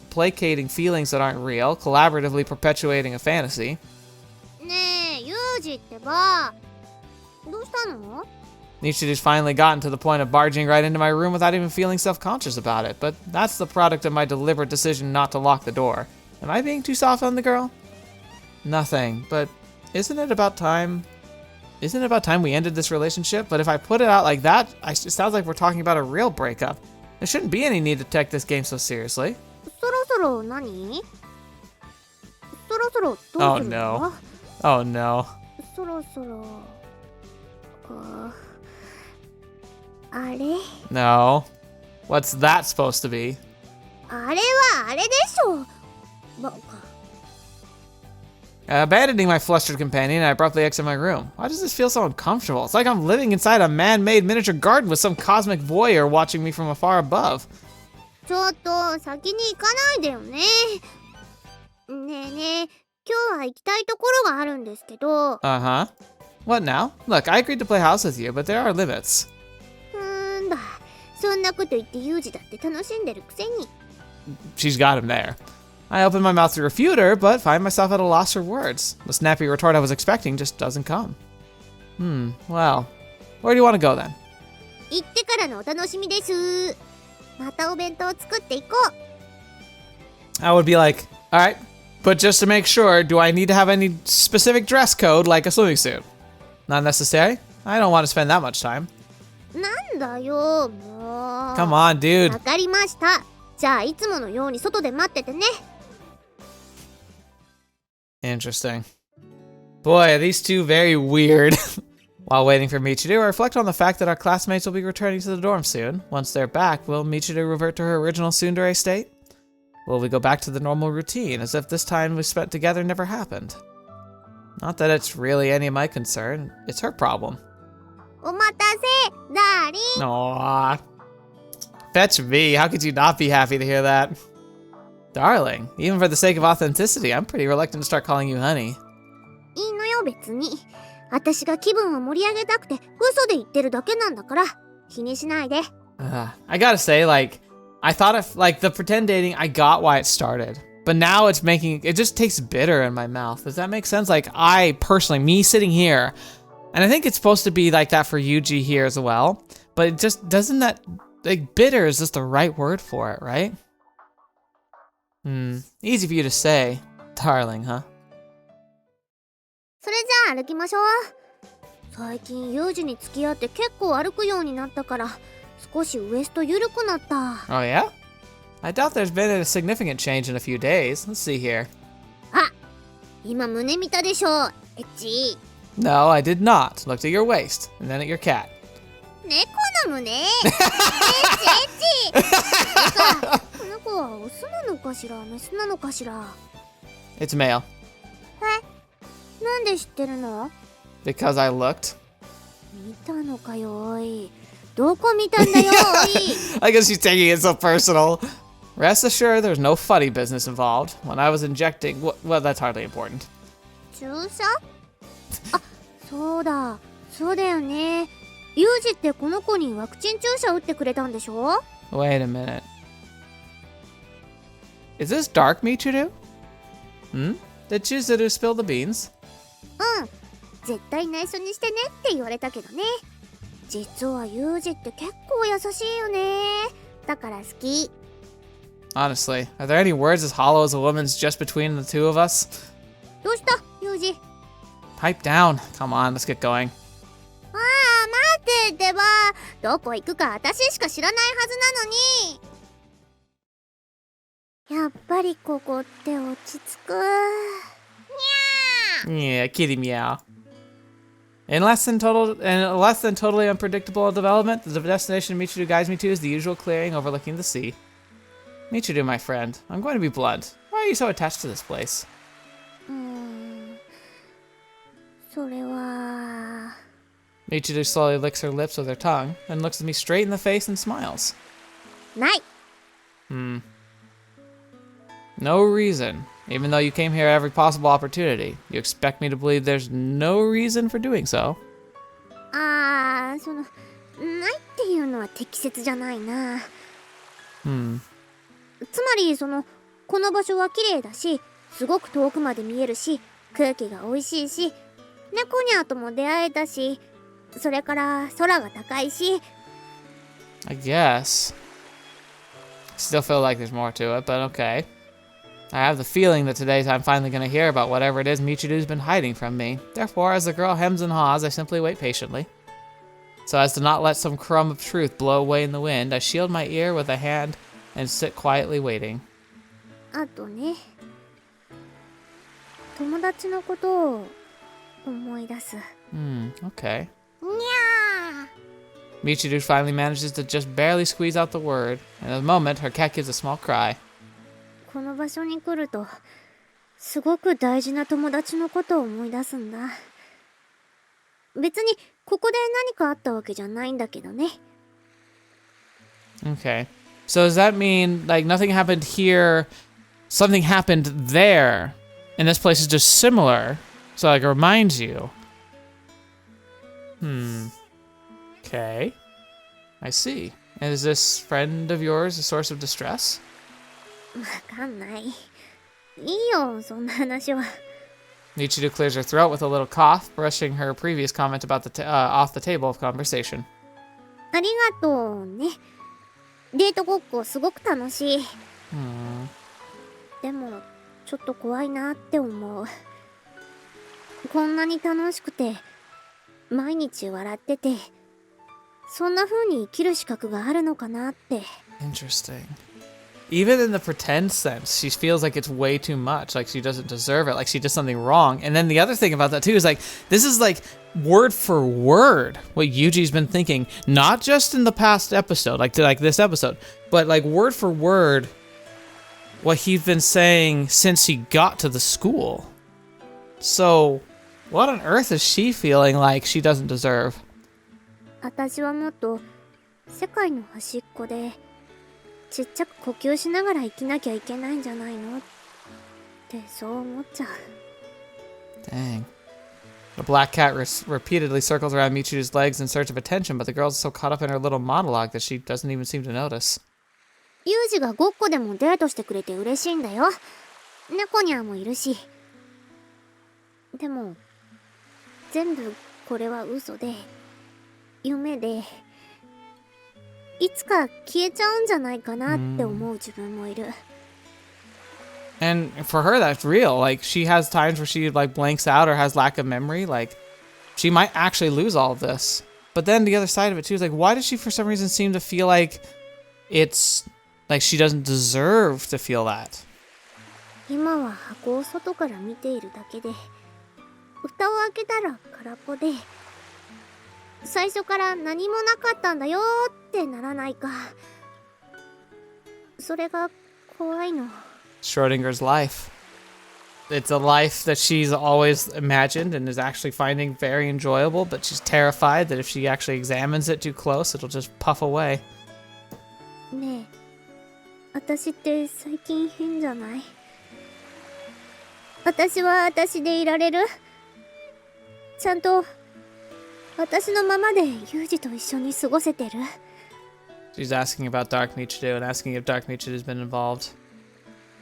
Speaker 1: placating feelings that aren't real, collaboratively perpetuating a fantasy.
Speaker 2: ねえユージってばどうしたの？
Speaker 1: Michiru's finally gotten to the point of barging right into my room without even feeling self-conscious about it, but that's the product of my deliberate decision not to lock the door. Am I being too soft on the girl? Nothing, but isn't it about time we ended this relationship? But if I put it out like that, it sounds like we're talking about a real breakup. There shouldn't be any need to take this game so seriously.
Speaker 2: そろそろ何？そろそろどうするの？
Speaker 1: Oh no.
Speaker 2: そろそろあれ？
Speaker 1: No. What's that supposed to be?
Speaker 2: あれはあれでしょ。バカ。
Speaker 1: Abandoning my flustered companion, I abruptly exit my room. Why does this feel so uncomfortable? It's like I'm living inside a man-made miniature garden with some cosmic voyeur watching me from afar above.
Speaker 2: ちょっと先に行かないでよね。ねえねえ、今日は行きたいところがあるんですけど。
Speaker 1: Uh-huh. What now? Look, I agreed to play house with you, but there are limits.
Speaker 2: だ、そんなこと言ってユージだって楽しんでるくせに。
Speaker 1: She's got him there. I open my mouth to refute her, but find myself at a loss for words. The snappy retort I was expecting just doesn't come. Well, where do you want to go then?
Speaker 2: 行ってからのお楽しみです。またお弁当作っていこう。
Speaker 1: I would be like, alright, but just to make sure, do I need to have any specific dress code like a swimming suit? Not necessary. I don't want to spend that much time.
Speaker 2: なんだよ、もう。
Speaker 1: Come on, dude.
Speaker 2: わかりました。じゃあいつものように外で待っててね。
Speaker 1: Interesting. Boy, are these two very weird. While waiting for Michiru, I reflect on the fact that our classmates will be returning to the dorm soon. Once they're back, will Michiru revert to her original tsundere state? Will we go back to the normal routine, as if this time we spent together never happened? Not that it's really any of my concern. It's her problem.
Speaker 2: お待たせ、ダーリン。
Speaker 1: Aww. Fetch me. How could you not be happy to hear that? Darling, even for the sake of authenticity, I'm pretty reluctant to start calling you honey.
Speaker 2: いいのよ別に。私が気分を盛り上げたくて嘘で言ってるだけなんだから気にしないで。
Speaker 1: I gotta say, like, I thought of, like, the pretend dating, I got why it started. But now it just tastes bitter in my mouth. Does that make sense? Like, I personally, me sitting here, and I think it's supposed to be like that for Yuuji here as well, but it just doesn't that, like, bitter is just the right word for it, right? Easy for you to say, darling, huh?
Speaker 2: それじゃあ歩きましょう。最近ユージに付き合って結構歩くようになったから少しウエスト緩くなった。
Speaker 1: Oh yeah? I doubt there's been a significant change in a few days. Let's see here.
Speaker 2: あ、今胸見たでしょ。エッチ。
Speaker 1: No, I did not. Looked at your waist, and then at your cat.
Speaker 2: 猫の胸。エッチエッチ。さあ、この子はオスなのかしらメスなのかしら。
Speaker 1: It's male.
Speaker 2: なんで知ってるの？
Speaker 1: Because I looked.
Speaker 2: 見たのかよおい。どこ見たんだよおい。
Speaker 1: I guess she's taking it so personal. Rest assured, there's no funny business involved. When I was injecting, well, that's hardly important.
Speaker 2: 注射？あ、そうだよね。ユージってこの子にワクチン注射打ってくれたんでしょ？
Speaker 1: Wait a minute. Is this dark Michiru? Did Chizuru spill the beans?
Speaker 2: うん、絶対内緒にしてねって言われたけどね。実はユージって結構優しいよね。だから好き。
Speaker 1: Honestly, are there any words as hollow as a woman's just between the two of us?
Speaker 2: どうしたユージ？
Speaker 1: Pipe down. Come on, let's get going.
Speaker 2: ああ、待ってってば。どこ行くか私しか知らないはずなのに。やっぱりここって落ち着く。
Speaker 1: Yeah, kitty meow. In less than totally unpredictable development, the destination Michiru guides me to is the usual clearing overlooking the sea. Michiru, my friend, I'm going to be blunt. Why are you so attached to this place?
Speaker 2: それは
Speaker 1: Michiru slowly licks her lips with her tongue, and looks at me straight in the face and smiles.
Speaker 2: ない。
Speaker 1: No reason. Even though you came here at every possible opportunity, you expect me to believe there's no reason for doing so.
Speaker 2: ないっていうのは適切じゃないな。つまりこの場所は綺麗だし、すごく遠くまで見えるし、空気が美味しいし、猫ニャーとも出会えたし、それから空が高いし。
Speaker 1: I guess. Still feel like there's more to it, but okay. I have the feeling that today I'm finally going to hear about whatever it is Michiru's been hiding from me. Therefore, as the girl hems and haws, I simply wait patiently. So as to not let some crumb of truth blow away in the wind, I shield my ear with a hand and sit quietly waiting.
Speaker 2: あとね、友達のことを思い出す。
Speaker 1: Okay.
Speaker 2: にゃー。
Speaker 1: Michiru finally manages to just barely squeeze out the word, and in a moment, her cat gives a small cry.
Speaker 2: この場所に来ると、すごく大事な友達のことを思い出すんだ。別にここで何かあったわけじゃないんだけどね。
Speaker 1: Okay. So does that mean, like, nothing happened here, something happened there, and this place is just similar, so, like, it reminds you? Okay. I see. And is this friend of yours a source of distress?
Speaker 2: わかんない。いいよ、そんな話は。
Speaker 1: Michiru clears her throat with a little cough, brushing her previous comment about the off the table of conversation.
Speaker 2: ありがとうね。デートごっこすごく楽しい。でも、ちょっと怖いなって思う。こんなに楽しくて、毎日笑ってて、そんな風に生きる資格があるのかなって。
Speaker 1: Interesting. Even in the pretend sense, she feels like it's way too much, like she doesn't deserve it, like she did something wrong. And then the other thing about that too is like, this is like word for word what Yuji's been thinking, not just in the past episode, like this episode, but like word for word what he's been saying since he got to the school. So, what on earth is she feeling like she doesn't deserve?
Speaker 2: 私はもっと世界の端っこでちっちゃく呼吸しながら生きなきゃいけないんじゃないのってそう思っちゃう。
Speaker 1: Dang. The black cat repeatedly circles around Michiru's legs in search of attention, but the girl's so caught up in her little monologue that she doesn't even seem to notice.
Speaker 2: ユージがごっこでもデートしてくれて嬉しいんだよ。猫ニャーもいるし。でも全部これは嘘で、夢で、いつか消えちゃうんじゃないかなって思う自分もいる。
Speaker 1: And for her, that's real. Like, she has times where she, like, blanks out or has lack of memory. Like, she might actually lose all of this. But then the other side of it, too, is like, why does she, for some reason, seem to feel like it's, like, she doesn't deserve to feel that?
Speaker 2: 今は箱を外から見ているだけで、蓋を開けたら空っぽで、最初から何もなかったんだよってならないか。それが怖いの。
Speaker 1: Schrodinger's life. It's a life that she's always imagined and is actually finding very enjoyable, but she's terrified that if she actually examines it too close, it'll just puff away.
Speaker 2: ねえ、私って最近変じゃない？私は私でいられる？ちゃんと私のままでユージと一緒に過ごせてる？
Speaker 1: She's asking about Dark Michiru and asking if Dark Michiru has been involved.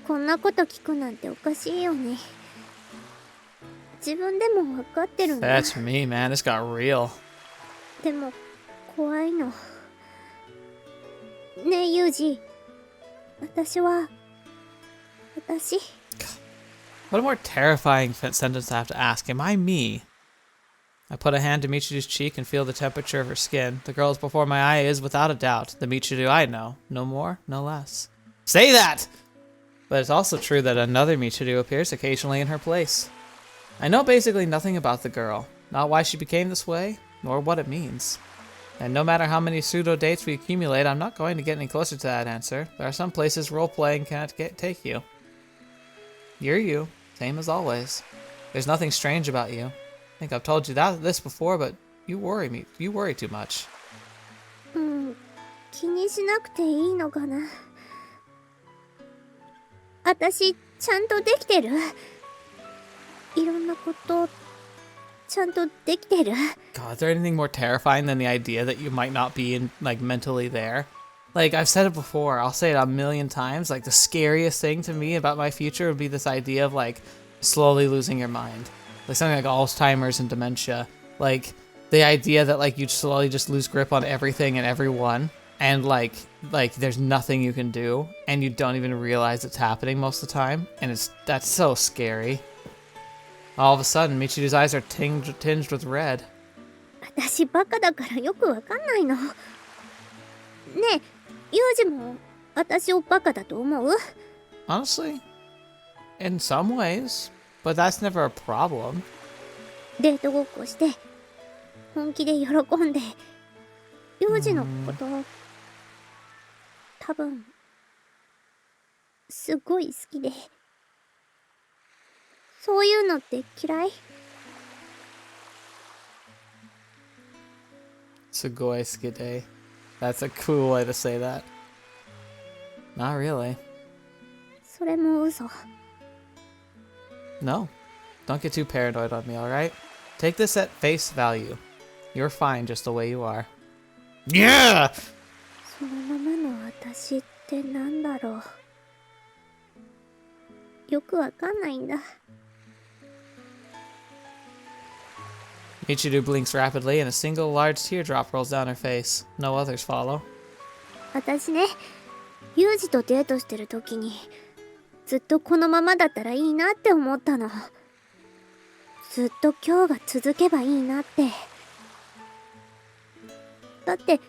Speaker 2: こんなこと聞くなんておかしいよね。自分でも分かってるんだ。
Speaker 1: That's me, man. This got real.
Speaker 2: でも怖いの。ねえユージ、私。
Speaker 1: What a more terrifying sentence to have to ask. Am I me? I put a hand to Michiru's cheek and feel the temperature of her skin. The girl before my eye is, without a doubt, the Michiru I know. No more, no less. Say that! But it's also true that another Michiru appears occasionally in her place. I know basically nothing about the girl. Not why she became this way, nor what it means. And no matter how many pseudo-dates we accumulate, I'm not going to get any closer to that answer. There are some places role-playing can't take you. You're you, same as always. There's nothing strange about you. I think I've told you this before, but worry me. You worry too much.
Speaker 2: 気にしなくていいのかな。私ちゃんとできてる。いろんなことちゃんとできてる。
Speaker 1: God, is there anything more terrifying than the idea that you might not be in, like, mentally there? Like, I've said it before, I'll say it a million times, like, the scariest thing to me about my future would be this idea of, like, slowly losing your mind. Like, something like Alzheimer's and dementia. Like, the idea that, like, you'd slowly just lose grip on everything and everyone, and, like, there's nothing you can do, and you don't even realize it's happening most of the time, and that's so scary. All of a sudden, Michiru's eyes are tinged with red.
Speaker 2: 私バカだからよくわかんないの。ねえ、ユージも私をバカだと思う？
Speaker 1: Honestly, in some ways, but that's never a problem.
Speaker 2: デートごっこして本気で喜んでユージのこと多分すごい好きで、そういうのって嫌い？
Speaker 1: Sugoi skide. That's a cool way to say that. Not really.
Speaker 2: それも嘘。
Speaker 1: No. Don't get too paranoid on me, alright? Take this at face value. You're fine just the way you are. Yeah!
Speaker 2: そのままの私ってなんだろう。よくわかんないんだ。
Speaker 1: Michiru blinks rapidly and a single large teardrop rolls down her face. No others follow.
Speaker 2: 私ね、ユージとデートしてる時にずっとこのままだったらいいなって思ったの。ずっと今日が続けばいいなって。だって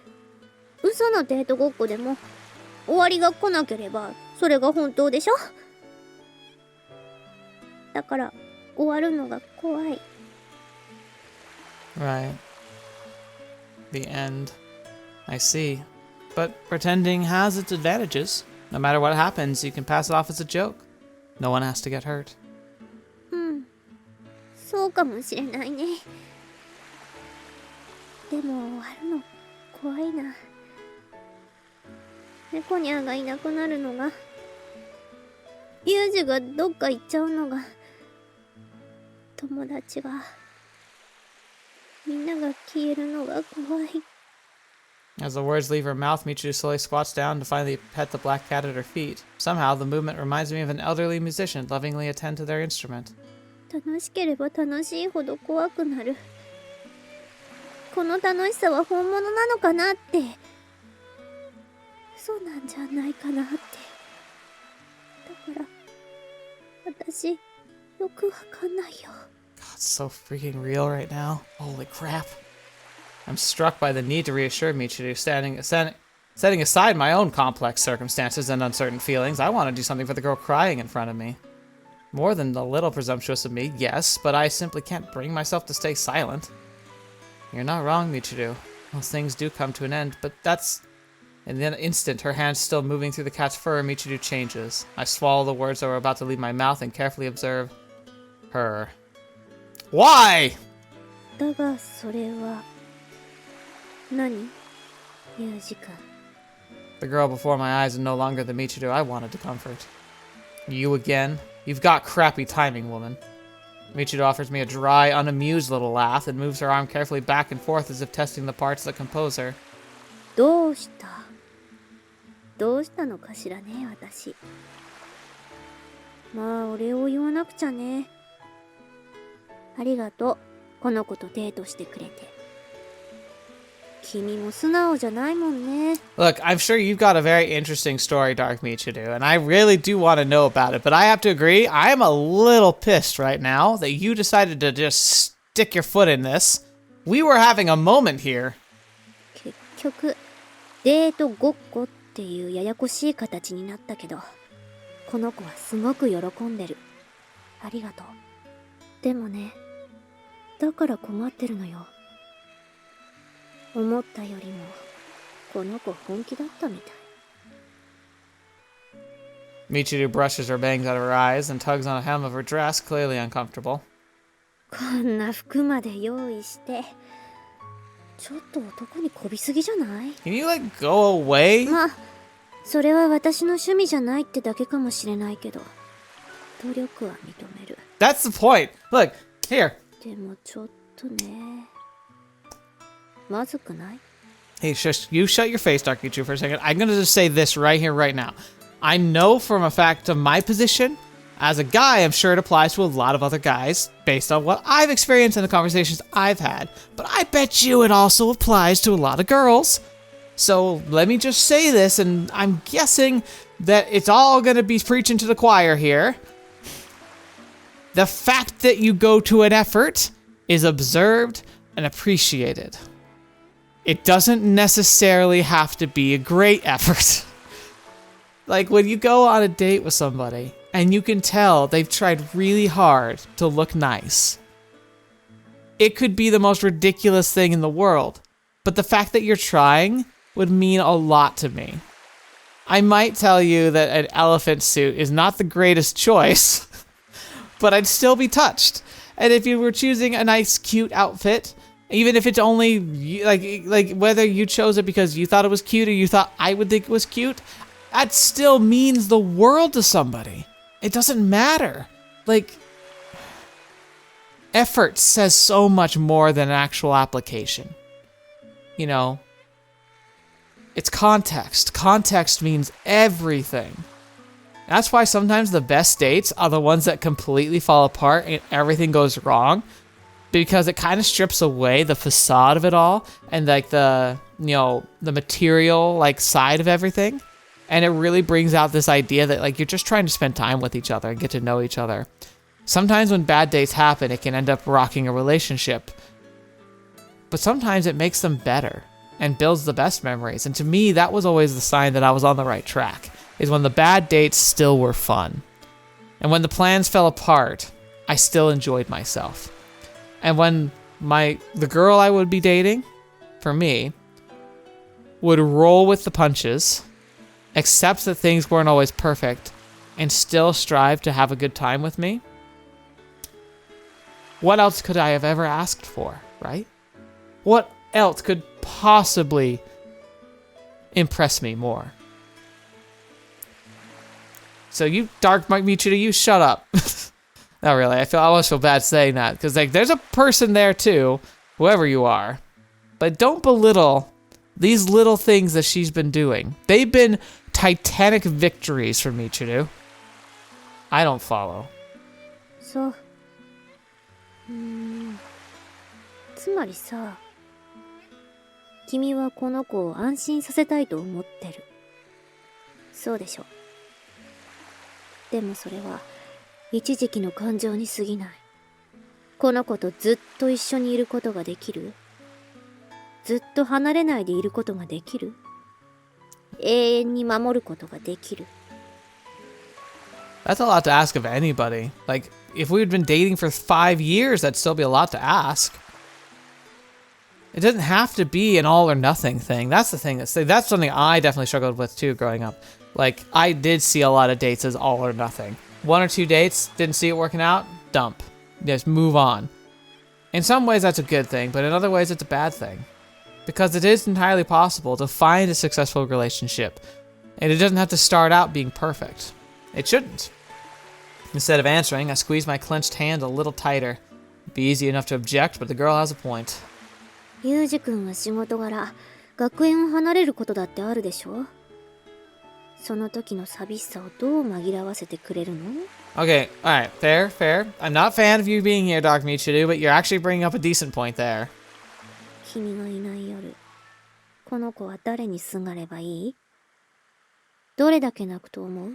Speaker 2: 嘘のデートごっこでも終わりが来なければそれが本当でしょ。だから終わるのが怖い。
Speaker 1: Right. The end. I see. But pretending has its advantages. No matter what happens, you can pass it off as a joke. No one has to get hurt.
Speaker 2: そうかもしれないね。でも終わるの怖いな。猫ニャーがいなくなるのが、ユージがどっか行っちゃうのが、友達が、みんなが消えるのが怖い。
Speaker 1: As the words leave her mouth, Michiru slowly squats down to finally pet the black cat at her feet. Somehow, the movement reminds me of an elderly musician lovingly attend to their instrument.
Speaker 2: 楽しければ楽しいほど怖くなる。この楽しさは本物なのかなって。そうなんじゃないかなって。だから私よくわかんないよ。
Speaker 1: God, it's so freaking real right now. Holy crap. I'm struck by the need to reassure Michiru, setting aside my own complex circumstances and uncertain feelings. I want to do something for the girl crying in front of me. More than a little presumptuous of me, yes, but I simply can't bring myself to stay silent. You're not wrong, Michiru. Those things do come to an end, but that's... In an instant, her hand still moving through the cat's fur, Michiru changes. I swallow the words that were about to leave my mouth and carefully observe her. Why?
Speaker 2: だがそれは何？ユージ君。
Speaker 1: The girl before my eyes is no longer the Michiru I wanted to comfort. You again? You've got crappy timing, woman. Michiru offers me a dry, unamused little laugh and moves her arm carefully back and forth as if testing the parts that compose her.
Speaker 2: どうしたのかしらね、私。まあ、お礼を言わなくちゃね。ありがとう、この子とデートしてくれて。君も素直じゃないもんね。
Speaker 1: Look, I'm sure you've got a very interesting story, Dark Michiru, and I really do want to know about it, but I have to agree, I'm a little pissed right now that you decided to just stick your foot in this. We were having a moment here.
Speaker 2: 結局、デートごっこっていうややこしい形になったけど、この子はすごく喜んでる。ありがとう。でもね、だから困ってるのよ。思ったよりもこの子本気だったみたい。
Speaker 1: Michiru brushes her bangs out of her eyes and tugs on a hem of her dress, clearly uncomfortable.
Speaker 2: こんな服まで用意してちょっと男にこびすぎじゃない？
Speaker 1: Can you, like, go away?
Speaker 2: まあ、それは私の趣味じゃないってだけかもしれないけど、努力は認める。
Speaker 1: That's the point. Look, here.
Speaker 2: でもちょっとね、まずくない？
Speaker 1: Hey, shush, you shut your face, Dark Michiru, for a second. I'm gonna just say this right here, right now. I know from a fact of my position, as a guy, I'm sure it applies to a lot of other guys, based on what I've experienced in the conversations I've had. But I bet you it also applies to a lot of girls. So let me just say this, and I'm guessing that it's all gonna be preaching to the choir here. The fact that you go to an effort is observed and appreciated. It doesn't necessarily have to be a great effort. Like when you go on a date with somebody and you can tell they've tried really hard to look nice. It could be the most ridiculous thing in the world, but the fact that you're trying would mean a lot to me. I might tell you that an elephant suit is not the greatest choice, but I'd still be touched. And if you were choosing a nice, cute outfit, even if it's only, like whether you chose it because you thought it was cute or you thought I would think it was cute, that still means the world to somebody. It doesn't matter. Like, effort says so much more than actual application. You know? It's context. Context means everything. That's why sometimes the best dates are the ones that completely fall apart and everything goes wrong. Because it kind of strips away the facade of it all and like the material like side of everything. And it really brings out this idea that like you're just trying to spend time with each other and get to know each other. Sometimes when bad dates happen, it can end up rocking a relationship. But sometimes it makes them better and builds the best memories. And to me, that was always the sign that I was on the right track, is when the bad dates still were fun. And when the plans fell apart, I still enjoyed myself. And when the girl I would be dating, for me, would roll with the punches, accept that things weren't always perfect, and still strive to have a good time with me, what else could I have ever asked for, right? What else could possibly impress me more? So you, Dark Michiru, you shut up. Not really. I almost feel bad saying that because like there's a person there too, whoever you are. But don't belittle these little things that she's been doing. They've been titanic victories for Michiru. I don't follow.
Speaker 2: So, つまりさ、君はこの子を安心させたいと思ってる。そうでしょ。でもそれは一時期の感情に過ぎない。この子とずっと一緒にいることができる？ずっと離れないでいることができる？永遠に守ることができる？
Speaker 1: That's a lot to ask of anybody. Like, if we had been dating for 5 years, that'd still be a lot to ask. It doesn't have to be an all or nothing thing. That's the thing. That's something I definitely struggled with too growing up. Like, I did see a lot of dates as all or nothing. 1 or 2 dates, didn't see it working out, dump. Just move on. In some ways, that's a good thing, but in other ways, it's a bad thing. Because it is entirely possible to find a successful relationship, and it doesn't have to start out being perfect. It shouldn't. Instead of answering, I squeezed my clenched hand a little tighter. It'd be easy enough to object, but the girl has a point.
Speaker 2: ユージ君は仕事柄、学園を離れることだってあるでしょ？その時の寂しさをどう紛らわせてくれるの？
Speaker 1: Okay, alright, fair. I'm not a fan of you being here, Dark Michiru, but you're actually bringing up a decent point there.
Speaker 2: 君がいない夜、この子は誰にすがればいい？どれだけ泣くと思う？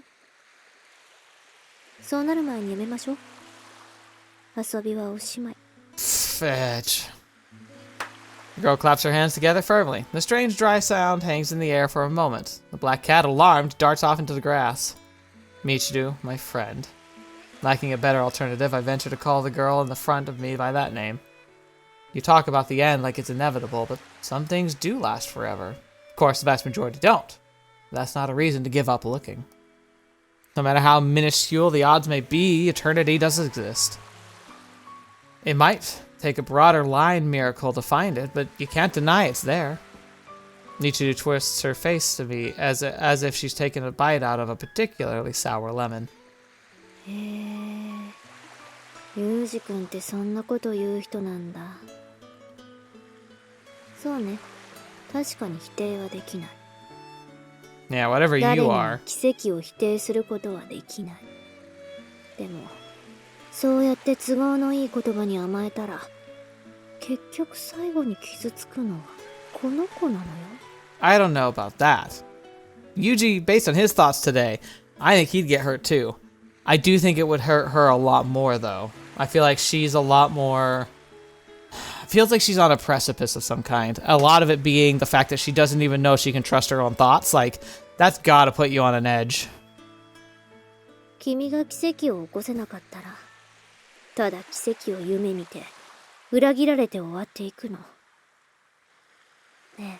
Speaker 2: そうなる前にやめましょう。遊びはおしまい。
Speaker 1: Fetch. The girl claps her hands together firmly. The strange dry sound hangs in the air for a moment. The black cat, alarmed, darts off into the grass. Michiru, my friend. Lacking a better alternative, I venture to call the girl in the front of me by that name. You talk about the end like it's inevitable, but some things do last forever. Of course, the vast majority don't. But that's not a reason to give up looking. No matter how minuscule the odds may be, eternity does exist. It might take a broader line miracle to find it, but you can't deny it's there. Michiru twists her face to me as if she's taken a bite out of a particularly sour lemon.
Speaker 2: へえ、ユージ君ってそんなこと言う人なんだ。そうね、確かに否定はできない。
Speaker 1: Yeah, whatever
Speaker 2: 誰
Speaker 1: you
Speaker 2: にも
Speaker 1: are.
Speaker 2: 奇跡を否定することはできない。でも、そうやって都合のいい言葉に甘えたら、結局最後に傷つくのはこの子なのよ。
Speaker 1: I don't know about that. Yuuji, based on his thoughts today, I think he'd get hurt too. I do think it would hurt her a lot more, though. I feel like she's a lot more... feels like she's on a precipice of some kind. A lot of it being the fact that she doesn't even know she can trust her own thoughts. Like, that's gotta put you on an edge.
Speaker 2: 君が奇跡を起こせなかったら、ただ奇跡を夢見て、裏切られて終わっていくの。ねえ、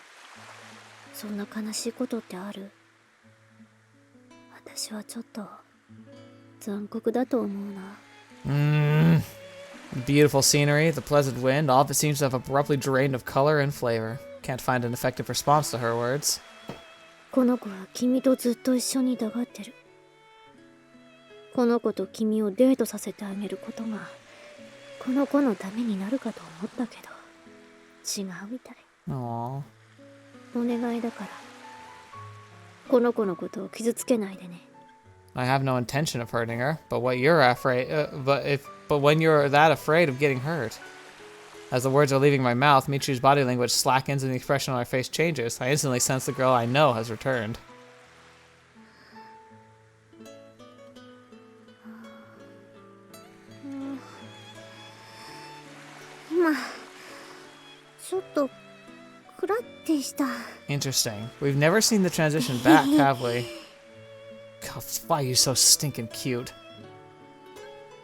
Speaker 2: そんな悲しいことってある？私はちょっと残酷だと思うな。
Speaker 1: Beautiful scenery, the pleasant wind, all of it seems to have abruptly drained of color and flavor. Can't find an effective response to her words.
Speaker 2: この子は君とずっと一緒にいたがってる。この子と君をデートさせてあげることが、この子のためになるかと思ったけど、違うみたい。
Speaker 1: Aww.
Speaker 2: お願いだから、この子のことを傷つけないでね。
Speaker 1: I have no intention of hurting her, but when you're that afraid of getting hurt. As the words are leaving my mouth, Michiru's body language slackens and the expression on her face changes. I instantly sense the girl I know has returned.
Speaker 2: 今、ちょっとクラッてした。
Speaker 1: Interesting. We've never seen the transition back, have we? God, why are you so stinking cute?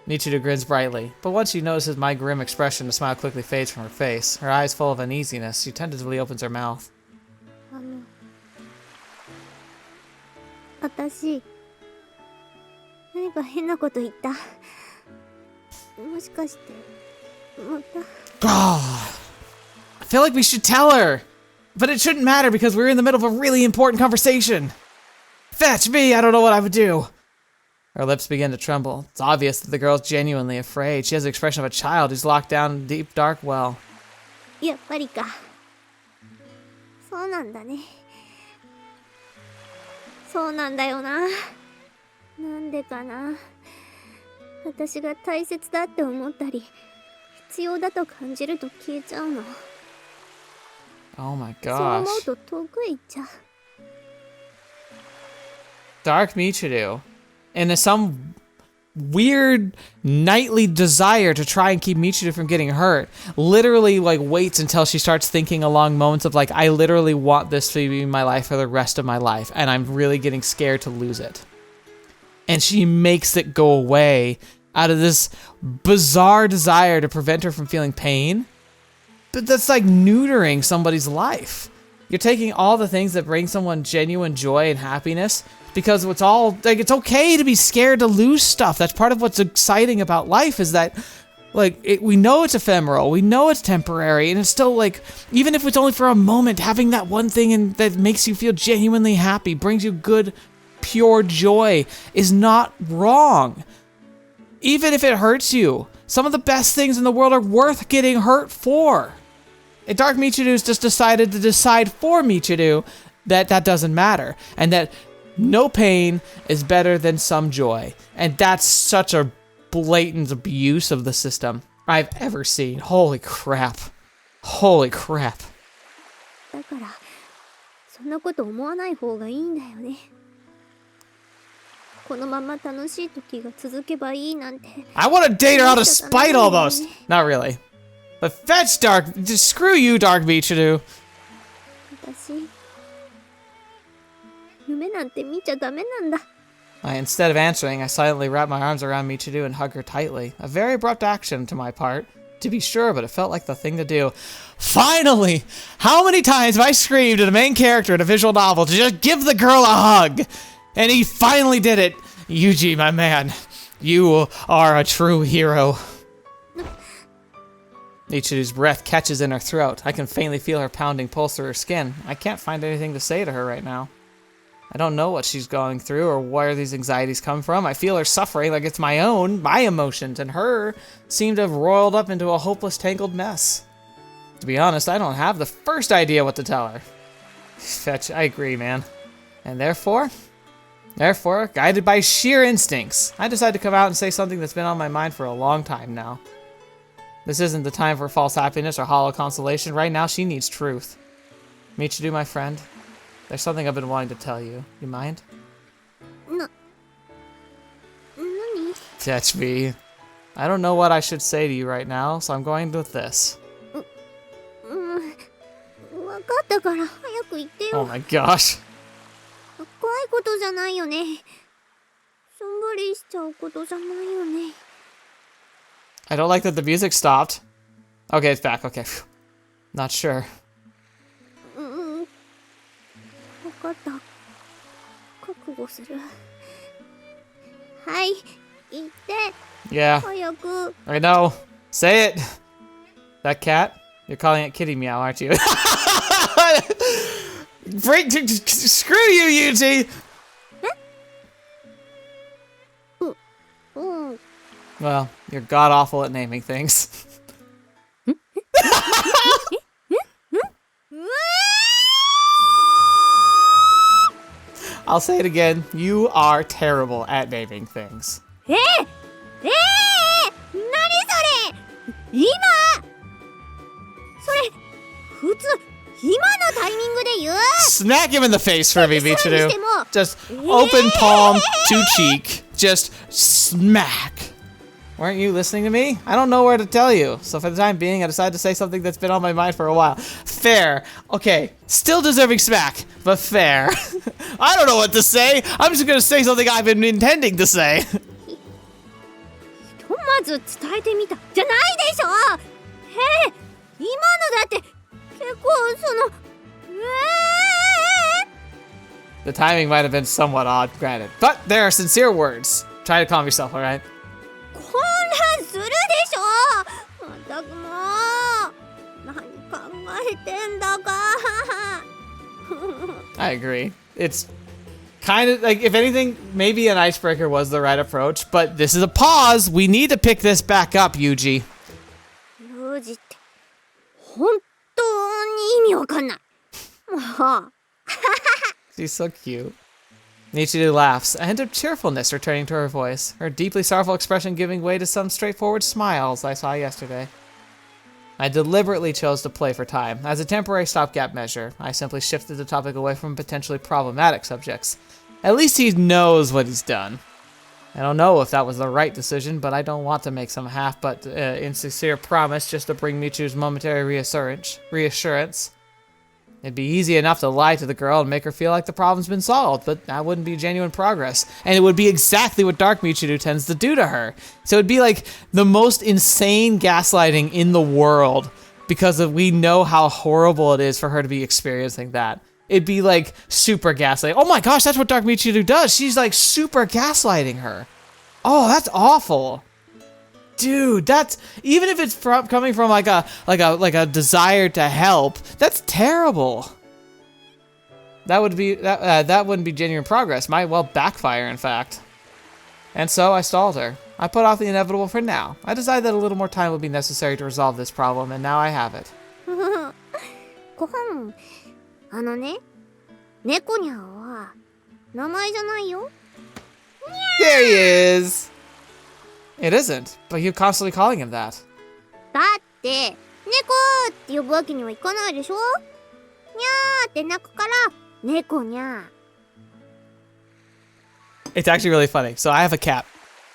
Speaker 1: Michiru grins brightly, but once she notices my grim expression, the smile quickly fades from her face. Her eyes full of uneasiness, she tentatively opens her mouth.
Speaker 2: 私、何か変なこと言った。もしかして、また。
Speaker 1: I feel like we should tell her! But it shouldn't matter because we're in the middle of a really important conversation! Fetch me! I don't know what I would do! Her lips begin to tremble. It's obvious that the girl's genuinely afraid. She has the expression of a child who's locked down in a deep, dark well.
Speaker 2: やっぱりか。そうなんだね。そうなんだよな。なんでかな。私が大切だって思ったり、必要だと感じると消えちゃうの。
Speaker 1: Oh my
Speaker 2: そう思
Speaker 1: gosh.
Speaker 2: うと遠くへ行っちゃう。
Speaker 1: Dark Michiru. And some weird nightly desire to try and keep Michiru from getting hurt, literally like waits until she starts thinking along moments of like, I literally want this to be my life for the rest of my life, and I'm really getting scared to lose it. And she makes it go away out of this bizarre desire to prevent her from feeling pain. But that's like neutering somebody's life. You're taking all the things that bring someone genuine joy and happiness, because it's all like, it's okay to be scared to lose stuff. That's part of what's exciting about life, is that like we know it's ephemeral, we know it's temporary, and it's still like, even if it's only for a moment, having that one thing that makes you feel genuinely happy, brings you good, pure joy, is not wrong. Even if it hurts you, some of the best things in the world are worth getting hurt for. And Dark Michiru's just decided to decide for Michiru that that doesn't matter, and that no pain is better than some joy. And that's such a blatant abuse of the system I've ever seen. Holy crap. Holy crap.
Speaker 2: だから、そんなこと思わない方がいいんだよね。このまま楽しい時が続けばいいなんて。
Speaker 1: I want to date her out of spite almost. Not really. But fetch Dark. Just screw you, Dark Michiru.
Speaker 2: 私、夢なんて見ちゃダメなんだ。
Speaker 1: Instead of answering, I silently wrapped my arms around Michiru and hugged her tightly. A very abrupt action to my part, to be sure, but it felt like the thing to do. Finally! How many times have I screamed at a main character in a visual novel to just give the girl a hug? And he finally did it. Yuuji, my man, you are a true hero. Michiru's breath catches in her throat. I can faintly feel her pounding pulse through her skin. I can't find anything to say to her right now. I don't know what she's going through or where these anxieties come from. I feel her suffering like it's my own, my emotions, and her seem to have roiled up into a hopeless, tangled mess. To be honest, I don't have the first idea what to tell her. Fetch, I agree, man. And therefore, guided by sheer instincts, I decided to come out and say something that's been on my mind for a long time now. This isn't the time for false happiness or hollow consolation. Right now, she needs truth. Michiru, my friend, there's something I've been wanting to tell you. You mind?
Speaker 2: Nani?
Speaker 1: Touch me. I don't know what I should say to you right now, so I'm going with this.
Speaker 2: わかったから早く言ってよ。
Speaker 1: Oh my gosh.
Speaker 2: 怖いことじゃないよね。しょんぼりしちゃうことじゃないよね。
Speaker 1: I don't like that the music stopped. Okay, it's back. Okay. Not sure.
Speaker 2: わかった。覚悟する。はい、言って。
Speaker 1: Yeah.
Speaker 2: 早く。
Speaker 1: I know. Say it. That cat? You're calling it Kitty Meow, aren't you? Screw you, Yuuji! Well, you're god-awful at naming things. I'll say it again. You are terrible at naming things.
Speaker 2: 何それ今それ普通今のタイミングで言う
Speaker 1: Smack him in the face for me, Michiru. Just open palm to cheek. Just smack. Weren't you listening to me? I don't know where to tell you. So for the time being, I decided to say something that's been on my mind for a while. Fair. Okay. Still deserving smack, but fair. I don't know what to say. I'm just gonna say something I've been intending to say.
Speaker 2: ひとまず伝えてみたじゃないでしょ今のだって結構その
Speaker 1: The timing might have been somewhat odd, granted. But there are sincere words. Try to calm yourself, alright?
Speaker 2: 混乱するでしょまったくもう何考えてんだか
Speaker 1: I agree. It's kind of like, if anything, maybe an icebreaker was the right approach, but this is a pause. We need to pick this back up, Yuuji.
Speaker 2: ユージって本当に意味わかんないもう
Speaker 1: She's so cute. Michiru laughs, a hint of cheerfulness returning to her voice, her deeply sorrowful expression giving way to some straightforward smiles I saw yesterday. I deliberately chose to play for time. As a temporary stopgap measure, I simply shifted the topic away from potentially problematic subjects. At least he knows what he's done. I don't know if that was the right decision, but I don't want to make some half-but insincere promise just to bring Michiru's momentary reassurance. It'd be easy enough to lie to the girl and make her feel like the problem's been solved, but that wouldn't be genuine progress. And it would be exactly what Dark Michiru tends to do to her. So it'd be like the most insane gaslighting in the world because we know how horrible it is for her to be experiencing that. It'd be like super gaslighting. Oh my gosh, that's what Dark Michiru does. She's like super gaslighting her. Oh, that's awful. Dude, that's, even if it's coming from like a desire to help, that's terrible. That would be that wouldn't be genuine progress. Might well backfire, in fact. And so I stalled her. I put off the inevitable for now. I decided that a little more time would be necessary to resolve this problem, and now I have it.
Speaker 2: ご飯あのね猫にゃんは名前じゃないよ
Speaker 1: There he is. It isn't, but you're constantly calling him that.
Speaker 2: だって猫って呼ぶわけにはいかないでしょにゃーって鳴くから猫にゃー
Speaker 1: It's actually really funny. So I have a cat.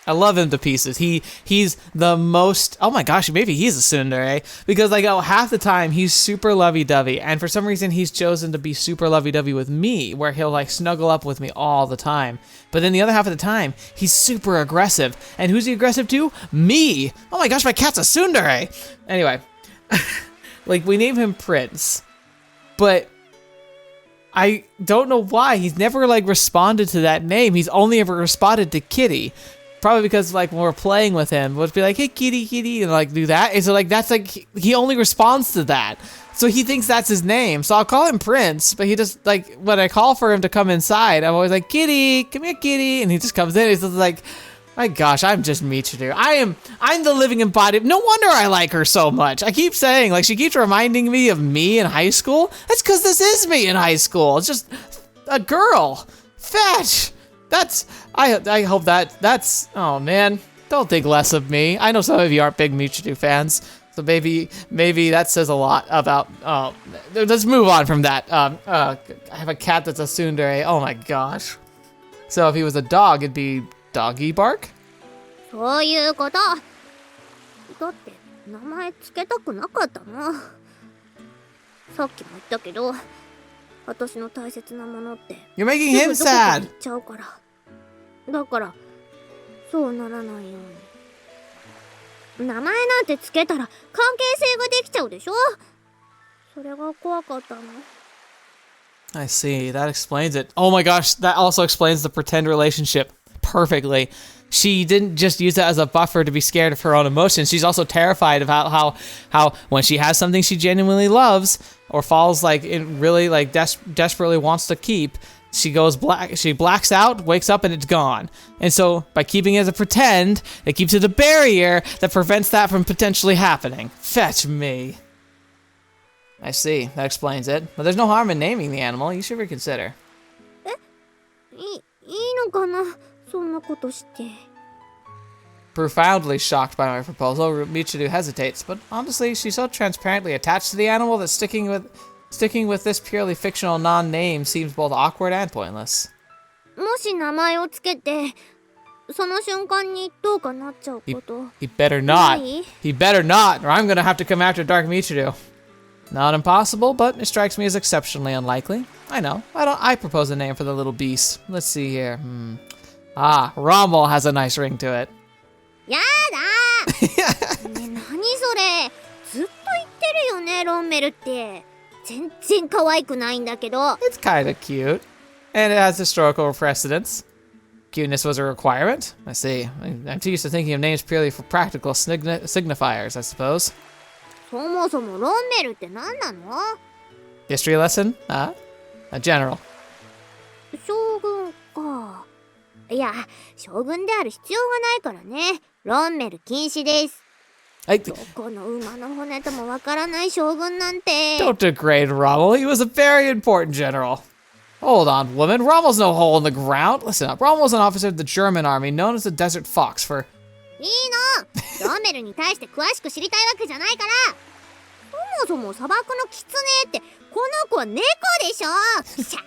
Speaker 1: I love him to pieces. He's the most, oh my gosh, maybe he's a tsundere, because like half the time he's super lovey-dovey, and for some reason he's chosen to be super lovey-dovey with me, where he'll like snuggle up with me all the time. But then the other half of the time he's super aggressive, and who's he aggressive to? Me. Oh my gosh, my cat's a tsundere. Anyway, like we name him Prince, but I don't know why he's never like responded to that name. He's only ever responded to Kitty. probably because like when we're playing with him, we'll be like, hey kitty, kitty, and like do that. And so like that's like he only responds to that. So he thinks that's his name. So I'll call him Prince, but he just like when I call for him to come inside, I'm always like, kitty, come here, kitty, and he just comes in. He's just like, my gosh, I'm just Michiru. I'm the living embodiment. No wonder I like her so much. I keep saying, like, she keeps reminding me of me in high school. That's because this is me in high school. It's just a girl. Fetch. I hope that's, oh man, don't think less of me. I know some of you aren't big Michiru fans, so maybe that says a lot about, let's move on from that. I have a cat that's a tsundere. Oh my gosh. So if he was a dog, it'd be Doggy bark?
Speaker 2: そういうこと。だって名前つけたくなかったの。さっきも言ったけど、私の大切なものって
Speaker 1: You're making him
Speaker 2: すぐどこかに
Speaker 1: sad.
Speaker 2: 行っちゃうから。だからそうならないように。名前なんてつけたら関係性ができちゃうでしょ。それが怖かったの。
Speaker 1: I see. That explains it. Oh my gosh, that also explains the pretend relationship perfectly. She didn't just use that as a buffer to be scared of her own emotions. She's also terrified of how when she has something she genuinely loves or falls like it really like desperately wants to keep, she goes black. She blacks out, wakes up, and it's gone. And so by keeping it as a pretend, it keeps it a barrier that prevents that from potentially happening. Fetch me. I see. That explains it. But there's no harm in naming the animal. You should reconsider.
Speaker 2: いいのかな、そんなことして。
Speaker 1: Profoundly shocked by my proposal, Michiru hesitates, but honestly, she's so transparently attached to the animal that sticking with this purely fictional non-name seems both awkward and pointless.
Speaker 2: もし名前をつけて、その瞬間にどうかなっちゃうこと。
Speaker 1: He better not. He better not, or I'm gonna have to come after Dark Michiru. Not impossible, but it strikes me as exceptionally unlikely. I know. I propose a name for the little beast. Let's see here. Ah, Rommel has a nice ring to it.
Speaker 2: やだね、何それ。ずっと言ってるよね、ロンメルって。全然可愛くないんだけど。
Speaker 1: It's kinda cute. And it has historical precedence. Cuteness was a requirement. I see. I'm too used to thinking of names purely for practical signifiers, I suppose.
Speaker 2: そもそもロンメルって何なの？
Speaker 1: History lesson? A general.
Speaker 2: 将軍か。いや、将軍である必要がないからね。ロンメル禁止です。どこの馬の骨ともわからない将軍なんて。
Speaker 1: Don't degrade Rommel. He was a very important general. Hold on, woman. Rommel's no hole in the ground. Listen up. Rommel's an officer of the German army known as the Desert Fox for...
Speaker 2: いいの。ロンメルに対して詳しく知りたいわけじゃないから。そもそも砂漠のキツネってこの子は猫でしょ。シャ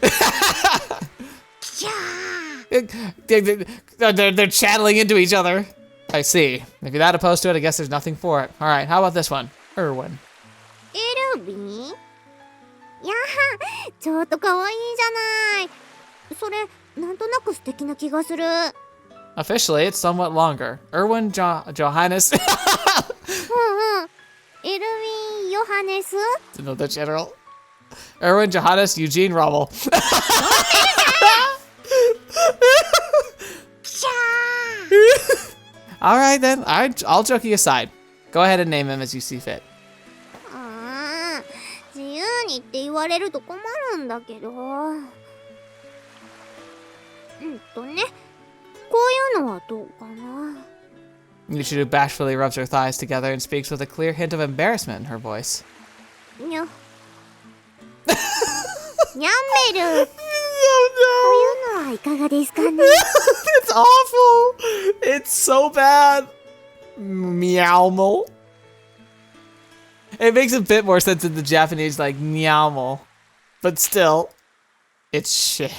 Speaker 2: ー。シャー。
Speaker 1: They're channeling into each other. I see. If you're that opposed to it, I guess there's nothing for it. All right, how about this one? Erwin.
Speaker 2: エルビン？いやちょっと可愛いじゃない。それなんとなく素敵な気がする。
Speaker 1: Officially, it's somewhat longer. Erwin Johannes.
Speaker 2: うんうん。エルヴィン・ヨハネス
Speaker 1: To know the general. Erwin Johannes Eugene Rommel. All right then. I'll joke you aside. Go ahead and name him as you see fit.
Speaker 2: 自由にって言われると困るんだけど。ね、こういうのはどうかな。
Speaker 1: Michiru bashfully rubs her thighs together and speaks with a clear hint of embarrassment in her voice.
Speaker 2: にゃんめる。こういうのはいかがですかね。
Speaker 1: It's awful. It's so bad. Meowmel. It makes a bit more sense in the Japanese, like meowmel, but still, it's shit.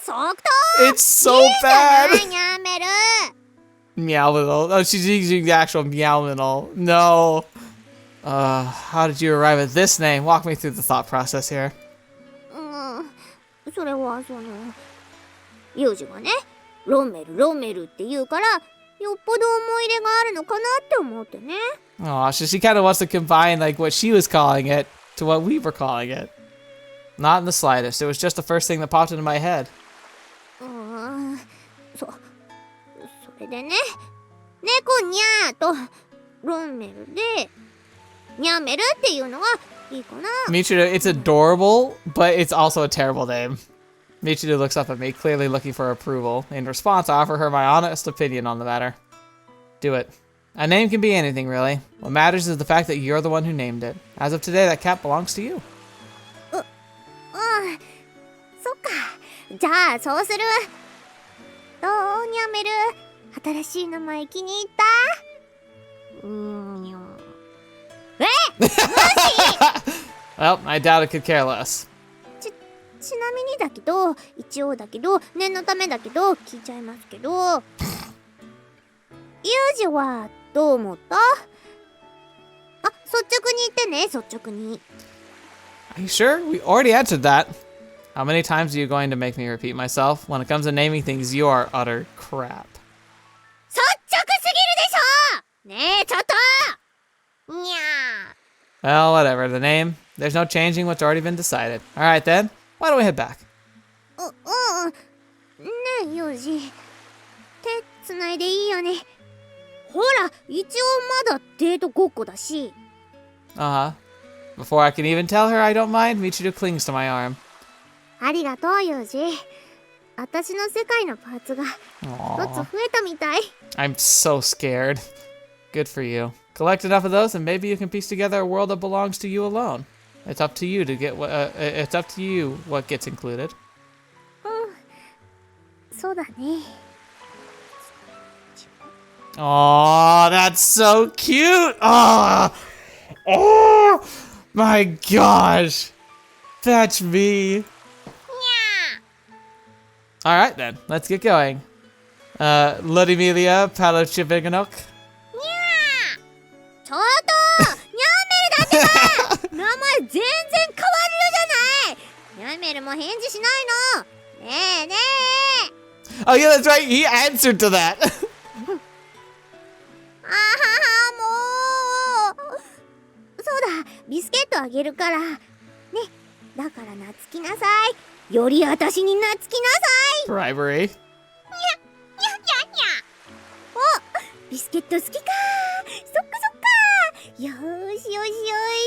Speaker 2: 即答。
Speaker 1: It's so bad.
Speaker 2: にゃんめる。
Speaker 1: Meowminal. Oh, she's using the actual Meowminal. No. How did you arrive at this name? Walk me through the thought process here.
Speaker 2: それはユージがね、ロンメルって言うから、よっぽど思い入れがあるのかなって思ってね。
Speaker 1: Oh, she kind of wants to combine like what she was calling it to what we were calling it. Not in the slightest. It was just the first thing that popped into my head.
Speaker 2: それでね、猫にゃーとロンメルでニャメルっていうのがいいかな。
Speaker 1: Michiru, it's adorable, but it's also a terrible name. Michiru looks up at me, clearly looking for approval. In response, I offer her my honest opinion on the matter. Do it. A name can be anything, really. What matters is the fact that you're the one who named it. As of today, that cat belongs to you.
Speaker 2: そっか。じゃあそうする。どうニャメル、新しい名前気に入った？Well,
Speaker 1: I doubt it could care less.
Speaker 2: ちなみにだけど、一応だけど、念のためだけど聞いちゃいますけど、ユージはどう思った？あ、率直に言ってね、率直に。
Speaker 1: Are you sure? We already answered that. How many times are you going to make me repeat myself? When it comes to naming things, you are utter crap.
Speaker 2: 率直すぎるでしょ！ねえ、ちょっと！にゃー。
Speaker 1: Well, whatever. The name, there's no changing what's already been decided. Alright then, why don't we head back?
Speaker 2: ねえ、ユージ。手つないでいいよね。ほら、一応まだデートごっこだし。
Speaker 1: Uh-huh. Before I can even tell her I don't mind, Michiru clings to my arm.
Speaker 2: ありがとう、ユージ。私の世界のパーツが一つ増えたみたい。
Speaker 1: I'm so scared. Good for you. Collect enough of those and maybe you can piece together a world that belongs to you alone. It's up to you to get it's up to you what gets included.
Speaker 2: そうだね。
Speaker 1: Oh, that's so cute. Oh my gosh. That's me. All right then, let's get going. Ludimilia Palachiviganok.
Speaker 2: ちょっとニャーメルだってば名前全然変わるじゃない。ニャーメルも返事しないの。ねえねえ。
Speaker 1: Oh yeah, that's right. He answered to that.
Speaker 2: あははもう。そうだ、ビスケットあげるから。ね、だから懐きなさい。より私に懐きなさい。
Speaker 1: Bribery.
Speaker 2: にゃにゃにゃにゃ。お、ビスケット好きか。そっかそっか。よーしよしよ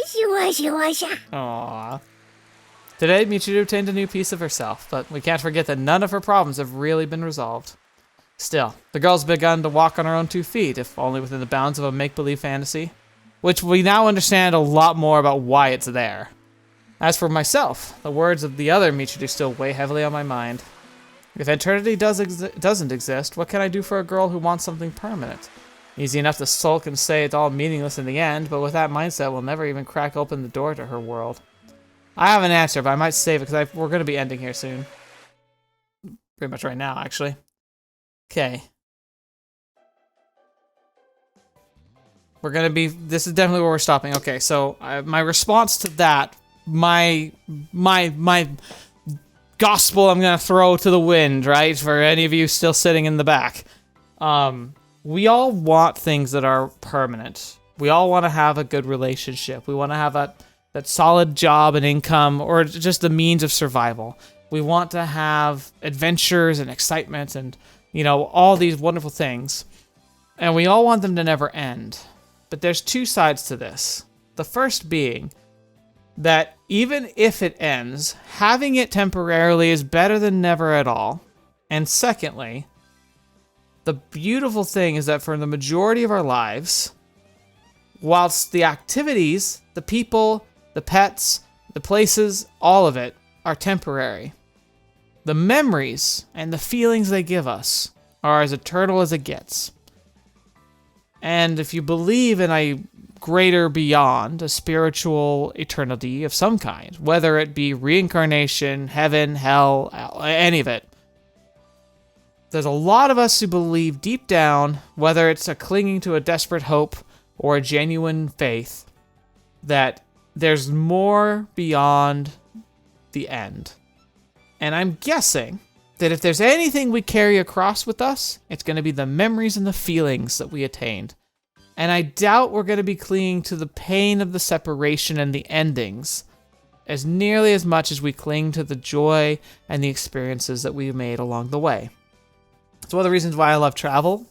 Speaker 2: し、わしゃわしゃ。
Speaker 1: Aww. Today, Michiru obtained a new piece of herself, but we can't forget that none of her problems have really been resolved. Still, the girl's begun to walk on her own 2 feet, if only within the bounds of a make-believe fantasy, which we now understand a lot more about why it's there. As for myself, the words of the other Michiru still weigh heavily on my mind. If eternity doesn't exist, what can I do for a girl who wants something permanent? Easy enough to sulk and say it's all meaningless in the end, but with that mindset, we'll never even crack open the door to her world. I have an answer, but I might save it because we're going to be ending here soon. Pretty much right now, actually. Okay. We're going to be... This is definitely where we're stopping. Okay, so my response to that, my gospel I'm going to throw to the wind, right? For any of you still sitting in the back. We all want things that are permanent. We all want to have a good relationship. We want to have that solid job and income, or just the means of survival. We want to have adventures and excitement and, you know, all these wonderful things. And we all want them to never end. But there's 2 sides to this. The first being that even if it ends, having it temporarily is better than never at all. And secondly, the beautiful thing is that for the majority of our lives, whilst the activities, the people, the pets, the places, all of it are temporary, the memories and the feelings they give us are as eternal as it gets. And if you believe in a greater beyond, a spiritual eternity of some kind, whether it be reincarnation, heaven, hell, any of it, there's a lot of us who believe deep down, whether it's a clinging to a desperate hope or a genuine faith, that there's more beyond the end. And I'm guessing that if there's anything we carry across with us, it's going to be the memories and the feelings that we attained. And I doubt we're going to be clinging to the pain of the separation and the endings as nearly as much as we cling to the joy and the experiences that we made along the way. It's one of the reasons why I love travel.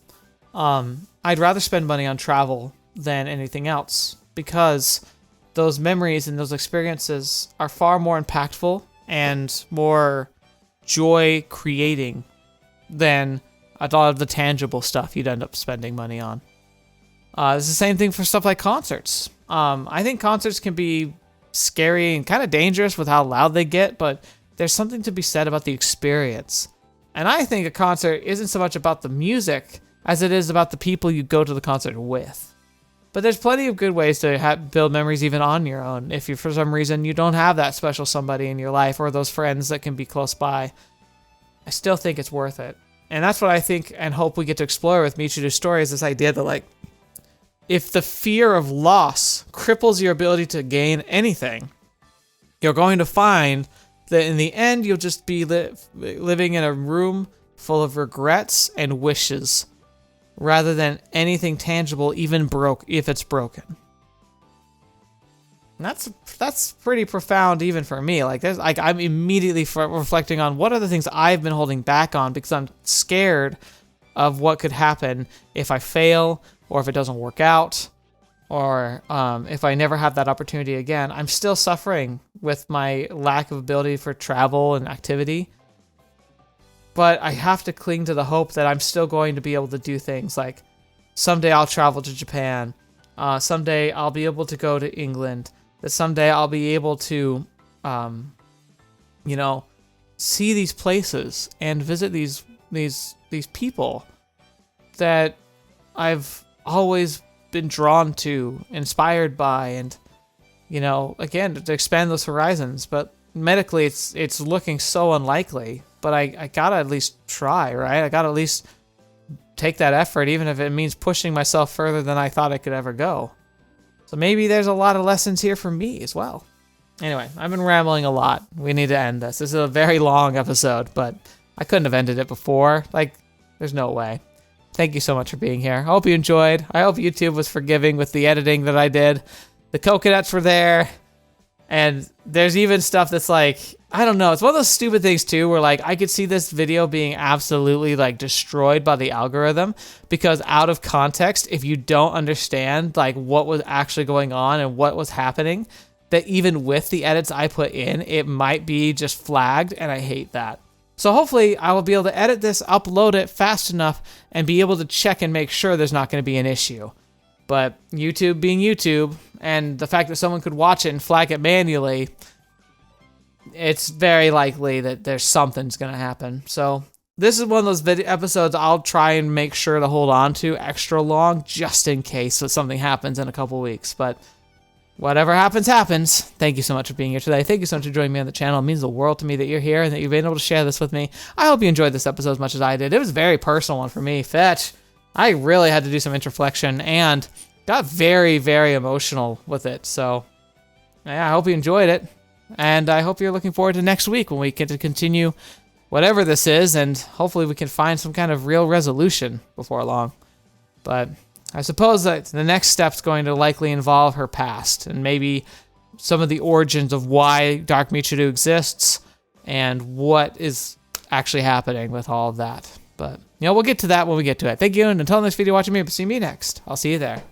Speaker 1: I'd rather spend money on travel than anything else, because those memories and those experiences are far more impactful and more joy creating than a lot of the tangible stuff you'd end up spending money on. It's the same thing for stuff like concerts. I think concerts can be scary and kind of dangerous with how loud they get, but there's something to be said about the experience. And I think a concert isn't so much about the music as it is about the people you go to the concert with. But there's plenty of good ways to build memories even on your own. If you, for some reason, you don't have that special somebody in your life or those friends that can be close by, I still think it's worth it. And that's what I think and hope we get to explore with Michiru's story, is this idea that, like, if the fear of loss cripples your ability to gain anything, you're going to find that in the end, you'll just be living in a room full of regrets and wishes, rather than anything tangible, even if it's broken. And that's pretty profound, even for me. Like, I'm immediately reflecting on what are the things I've been holding back on because I'm scared of what could happen if I fail, or if it doesn't work out, or if I never have that opportunity again. I'm still suffering with my lack of ability for travel and activity. But I have to cling to the hope that I'm still going to be able to do things like someday I'll travel to Japan. Someday I'll be able to go to England. That someday I'll be able to, see these places and visit these people that I've always been drawn to, inspired by, and, again, to expand those horizons. But medically, it's looking so unlikely. But I gotta at least try, right? I gotta at least take that effort, even if it means pushing myself further than I thought I could ever go. So maybe there's a lot of lessons here for me as well. Anyway, I've been rambling a lot. We need to end this. This is a very long episode, but I couldn't have ended it before. Like, there's no way. Thank you so much for being here. I hope you enjoyed. I hope YouTube was forgiving with the editing that I did. The coconuts were there. And there's even stuff that's like, I don't know. It's one of those stupid things too, where like I could see this video being absolutely like destroyed by the algorithm, because out of context, if you don't understand like what was actually going on and what was happening, that even with the edits I put in, it might be just flagged, and I hate that. So hopefully I will be able to edit this, upload it fast enough, and be able to check and make sure there's not going to be an issue. But YouTube being YouTube, and the fact that someone could watch it and flag it manually, it's very likely that there's something's going to happen. So this is one of those episodes I'll try and make sure to hold on to extra long, just in case something happens in a couple weeks. But whatever happens, happens. Thank you so much for being here today. Thank you so much for joining me on the channel. It means the world to me that you're here and that you've been able to share this with me. I hope you enjoyed this episode as much as I did. It was a very personal one for me. Fetch. I really had to do some introspection and got very, very emotional with it. So, yeah, I hope you enjoyed it. And I hope you're looking forward to next week when we get to continue whatever this is, and hopefully we can find some kind of real resolution before long. But I suppose that the next step's going to likely involve her past, and maybe some of the origins of why Dark Michiru exists, and what is actually happening with all of that. But, we'll get to that when we get to it. Thank you, and until next video, watching me, see me next. I'll see you there.